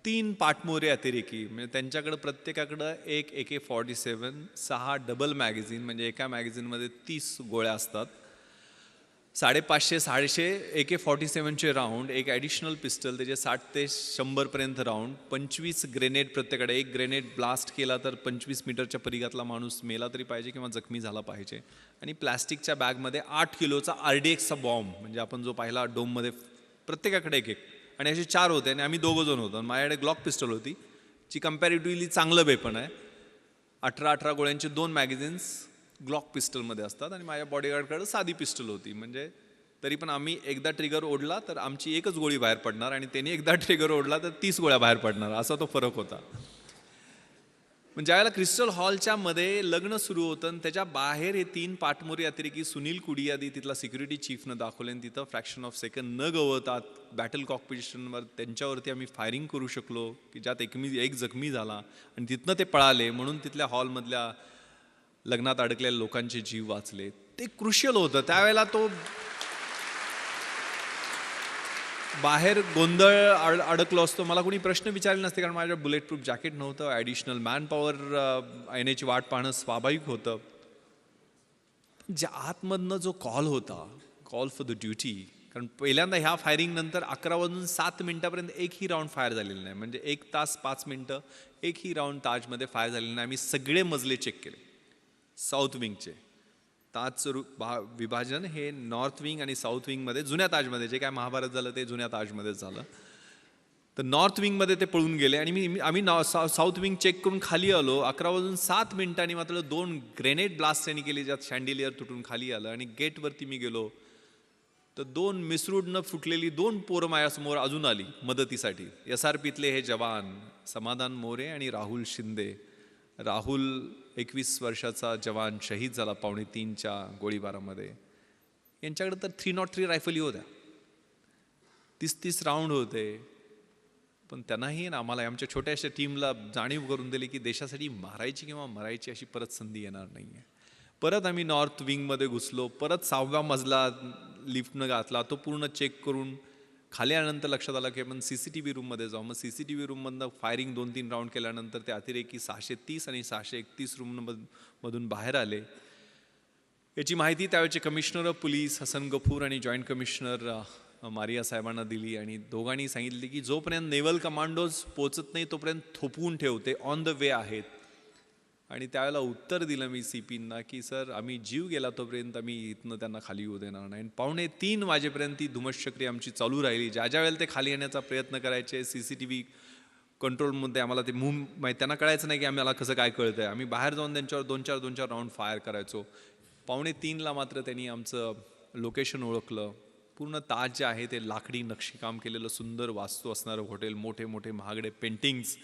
3 पाठमोरे अतिरेकी, म्हणजे त्यांच्याकडं प्रत्येकाकडं एक AK-47, 6 डबल मॅगझिन, म्हणजे एका मॅगझिनमध्ये 30 गोळ्या असतात, 550-650 AK-47चे राऊंड, एक ॲडिशनल पिस्टल, त्याचे 60 ते 100 राऊंड, 25 ग्रेनेड प्रत्येकाकडे. एक ग्रेनेड ब्लास्ट केला तर 25 मीटरच्या परिघातला माणूस मेला तरी पाहिजे किंवा जखमी झाला पाहिजे. आणि प्लॅस्टिकच्या बॅगमध्ये 8 किलोचा RDXचा बॉम्ब, म्हणजे आपण जो पाहिला डोममध्ये, प्रत्येकाकडे एक. आणि असे 4 होते आणि आम्ही 2 जण होतो. माझ्याकडे ग्लॉक पिस्टल होती, जी कम्पॅरेटिव्हली चांगलं वेपन आहे. 18 गोळ्यांचे 2 मॅगझिन्स ग्लॉक पिस्टलमध्ये असतात आणि माझ्या बॉडीगार्डकडे साधी पिस्टल होती. म्हणजे तरी पण आम्ही एकदा ट्रिगर ओढला तर आमची एकच गोळी बाहेर पडणार आणि त्यांनी एकदा ट्रिगर ओढला तर 30 गोळ्या बाहेर पडणार, असा तो फरक होता. पण ज्यावेळेला क्रिस्टल हॉलच्या मध्ये लग्न सुरू होतं आणि त्याच्या बाहेर हे 3 पाठमोरी अतिरेकी सुनील कुडियादी, तिथला सिक्युरिटी चीफनं दाखवले आणि तिथं फ्रॅक्शन ऑफ सेकंड न गवतात बॅटल कॉकपिटिशनवर त्यांच्यावरती आम्ही फायरिंग करू शकलो, की ज्यात एक जखमी झाला आणि तिथनं ते पळाले, म्हणून तिथल्या हॉलमधल्या लग्नात अडकलेल्या लोकांचे जीव वाचले. ते क्रुशियल होतं. त्यावेळेला तो बाहेर गोंधळ अडकलो असतो, मला कोणी प्रश्न विचारले नसते, कारण माझ्या बुलेट प्रूफ जॅकेट नव्हतं, ॲडिशनल मॅन पॉवर येण्याची वाट पाहणं स्वाभाविक होतं. ज्या आतमधनं जो कॉल होता, कॉल फॉर द ड्युटी, कारण पहिल्यांदा ह्या फायरिंग नंतर 11:07 एकही राऊंड फायर झालेलं नाही. म्हणजे 1 तास 5 मिनिटं एकही राऊंड ताजमध्ये फायर झालेलं नाही. आम्ही सगळे मजले चेक केले. साऊथ विंगचे ताजचं विभाजन हे नॉर्थ विंग आणि साऊथ विंगमध्ये, जुन्या ताजमध्ये, जे काय महाभारत झालं ते जुन्या ताजमध्येच झालं. तर नॉर्थ विंगमध्ये ते पळून गेले आणि आम्ही साऊथ विंग चेक करून खाली आलो. 11:07 मात्र 2 ग्रेनेड ब्लास्ट त्यांनी केली, ज्यात शँडिलियर तुटून खाली आलं. आणि गेटवरती मी गेलो तर 2 मिसरूडनं फुटलेली 2 पोरं माझ्यासमोर अजून आली मदतीसाठी. SRPतले हे जवान समाधान मोरे आणि राहुल शिंदे. राहुल 21 वर्षाचा जवान शहीद झाला 2:45च्या गोळीबारामध्ये. यांच्याकडे तर 303 रायफली होत्या, 30-30 राऊंड होते. पण त्यांनाही ना, आम्हाला आमच्या छोट्याशा टीमला जाणीव करून दिली की देशासाठी मारायची किंवा मरायची अशी परत संधी येणार नाही आहे. परत आम्ही नॉर्थ विंगमध्ये घुसलो. परत 6व्या मजला लिफ्टनं घातला. तो पूर्ण चेक करून खाली आल्यानंतर लक्षात आलं की आपण CCTV रूममध्ये जाऊ. मग CCTV रूममधनं फायरिंग 2-3 राऊंड केल्यानंतर ते अतिरेकी 630 आणि 631 रूममधून बाहेर आले. याची माहिती त्यावेळेचे commissioner of police Hasan Ghafoor आणि जॉईंट कमिशनर मारिया साहेबांना दिली. आणि दोघांनी सांगितले की जोपर्यंत नेव्हल कमांडोज पोचत नाही तोपर्यंत थोपवून ठेवते, ऑन द वे आहेत. आणि त्यावेळेला उत्तर दिलं मी CPंना की सर, आम्ही जीव गेला तोपर्यंत आम्ही इथनं त्यांना खाली येऊ देणार नाही. 2:45 वाजेपर्यंत ती धुमश्चक्री आमची चालू राहिली. ज्या ज्या वेळेला ते खाली येण्याचा प्रयत्न करायचे, CCTV कंट्रोलमध्ये आम्हाला ते त्यांना कळायचं नाही की आम्हाला कसं काय कळतंय. आम्ही बाहेर जाऊन त्यांच्यावर दोन चार राऊंड फायर करायचो. 2:45ला मात्र त्यांनी आमचं लोकेशन ओळखलं. पूर्ण ताज जे आहे ते लाकडी नक्षीकाम केलेलं सुंदर वास्तू असणारं हॉटेल, मोठे मोठे महागडे पेंटिंग्स.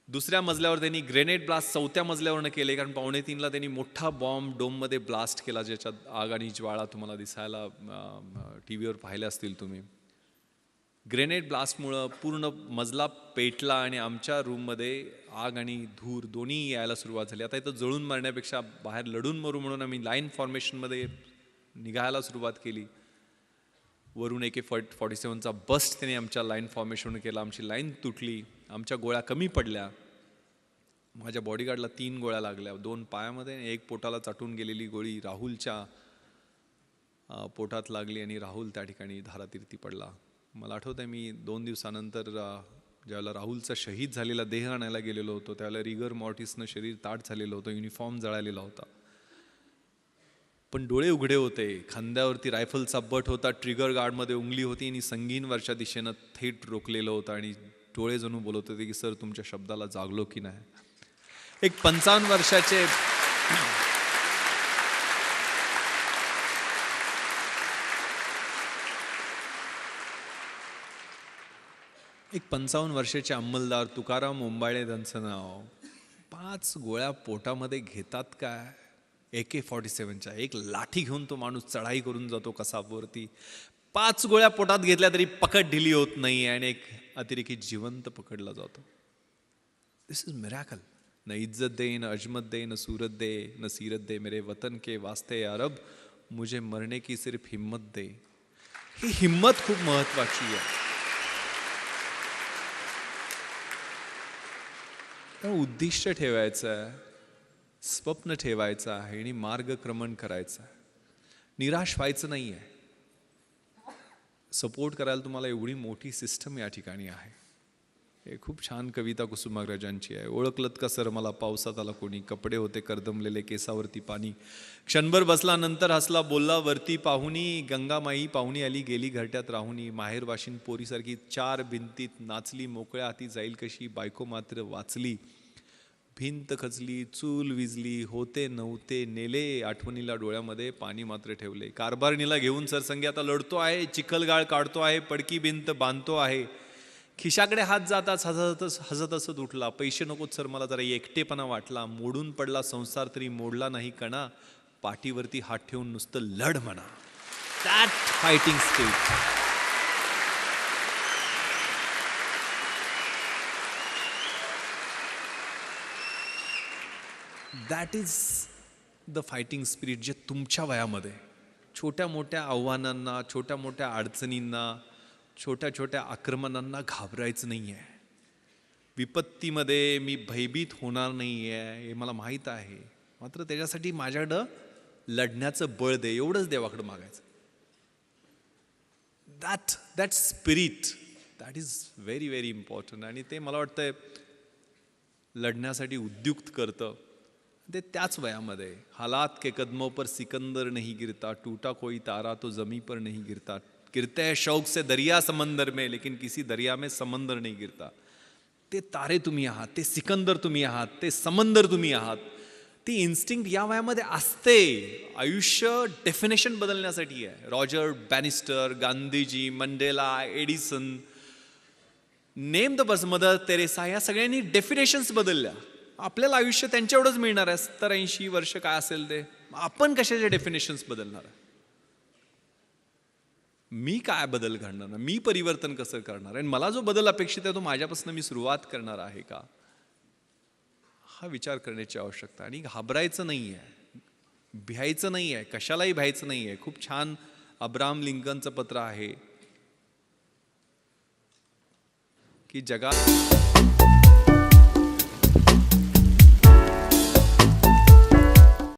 दुसऱ्या मजल्यावर त्यांनी ग्रेनेड ब्लास्ट 4थ्या मजल्यावरनं केले, कारण 2:45ला त्यांनी मोठा बॉम्ब डोममध्ये ब्लास्ट केला, ज्याच्यात आग आणि ज्वाळा तुम्हाला दिसायला TV वर पाहिले असतील तुम्ही. ग्रेनेड ब्लास्टमुळं पूर्ण मजला पेटला आणि आमच्या रूममध्ये आग आणि धूर दोन्ही यायला सुरुवात झाली. आता इथं जळून मरण्यापेक्षा बाहेर लढून मरू म्हणून आम्ही लाईन फॉर्मेशनमध्ये निघायला सुरुवात केली. वरून AK-47चा बस्ट त्याने आमच्या लाईन फॉर्मेशन केला. आमची लाईन तुटली, आमच्या गोळ्या कमी पडल्या. माझ्या बॉडीगार्डला 3 गोळ्या लागल्या, 2 पायामध्ये आणि 1 पोटाला चाटून गेलेली गोळी राहुलच्या पोटात लागली आणि राहुल त्या ठिकाणी धारातीर्थी पडला. मला आठवतंय मी 2 दिवसानंतर ज्यावेळेला राहुलचा शहीद झालेला देह आणायला गेलेलो होतो, त्यावेळेला रिगर मॉर्टिसनं शरीर ताट झालेलं होतं, युनिफॉर्म जळालेला होता, पण डोळे उघडे होते. खांद्यावरती रायफलचा बट होता, ट्रिगर गार्डमध्ये उंगली होती आणि संगीन वरच्या दिशेनं थेट रोखलेलं होतं आणि डोळे जणू बोलत होते की सर तुमच्या शब्दाला जागलो की नाही. एक 55 वर्षाचे एक 55 वर्षाचे अंमलदार तुकाराम ओंबाळे त्यांचं नाव, 5 गोळ्या पोटामध्ये घेतात काय AK-47च्या. एक लाठी घेऊन तो माणूस चढाई करून जातो कसाबवरती. 5 गोळ्या पोटात घेतल्या तरी पकड ढिली होत नाही आणि एक अतिरेकी जिवंत पकडला जातो. दिस इज मिरॅकल. न इज्जत दे, न अजमत दे, न सूरत दे, न सीरत दे, मेरे वतन के वास्ते अरब, मुझे मरने की सिर्फ हिम्मत दे. ही हिम्मत खूप महत्वाची आहे. उद्दिष्ट ठेवायचं आहे, स्वप्न ठेवायचं आहे आणि मार्गक्रमण करायचं आहे. निराश व्हायचं नाही आहे. सपोर्ट करायला तुम्हाला एवढी मोठी सिस्टम या ठिकाणी आहे. हे खूप छान कविता कुसुमाग्रजांची आहे. ओळखलत का सर मला पावसात आला कोणी, कपडे होते करदमलेले केसावरती पाणी, क्षणभर बसला नंतर हसला बोलला वरती पाहुणी, गंगामाई पाहुणी आली गेली घरट्यात राहुनी, माहेर वाशिन पोरीसारखी 4 भिंतीत नाचली, मोकळ्या हाती जाईल कशी, बायको मात्र वाचली, भिंत खचली, चूल विजली, होते नव्हते नेले, आठवणीला डोळ्यामध्ये पाणी मात्र ठेवले, कारभारणीला घेऊन सरसंगी आता लढतो आहे, चिखलगाळ काढतो आहे, पडकी भिंत बांधतो आहे, खिशाकडे हात जाताच हसत हसत उठला, पैसे नकोत सर मला जरा एकटेपणा वाटला, मोडून पडला संसार तरी मोडला नाही कणा, पाठीवरती हात ठेवून नुसतं लढ म्हणा. That fighting spirit. That is the fighting spirit जे तुमच्या वयामध्ये छोट्या मोठ्या आव्हानांना, छोट्या मोठ्या अडचणींना, छोट्या छोट्या आक्रमणांना घाबरायचं नाही आहे. विपत्तीमध्ये मी भयभीत होणार नाही आहे हे मला माहीत आहे, मात्र त्याच्यासाठी माझ्याकडं लढण्याचं बळ दे, एवढंच देवाकडं मागायचं. That spirit that is very very important आणि ते मला वाटतंय लढण्यासाठी उद्युक्त करतं. ते त्याच वयामध्ये हालात के कदमों पर सिकंदर नहीं गिरता, टूटा कोई तारा तो जमी पर नहीं गिरता, गिरते हैं शौक से दरिया समंदर में लेकिन किसी दरिया में समंदर नहीं गिरता. ते तारे तुम्ही आहात, ते सिकंदर तुम्ही आहात, ते समंदर तुम्ही आहात. ती इन्स्टिंक्ट या वयामध्ये असते. आयुष्य डेफिनेशन बदलण्यासाठी आहे. Roger Bannister, Gandhiji, Mandela, Edison, name the person, Mother Teresa, या सगळ्यांनी डेफिनेशन्स बदलल्या. आपल्याला आयुष्य त्यांच्या एवढंच मिळणार आहे, 70-80 वर्ष काय असेल ते. आपण कशाचे डेफिनेशन्स बदलणार आहे? मी काय बदल घडणार, मी परिवर्तन कसं करणार, आणि मला जो बदल अपेक्षित आहे तो माझ्यापासून मी सुरुवात करणार आहे का, हा विचार करण्याची आवश्यकता. आणि घाबरायचं नाही आहे, भ्यायचं नाही आहे, कशालाही भ्यायचं नाही आहे. खूप छान अब्राहम लिंकनचं पत्र आहे की जगात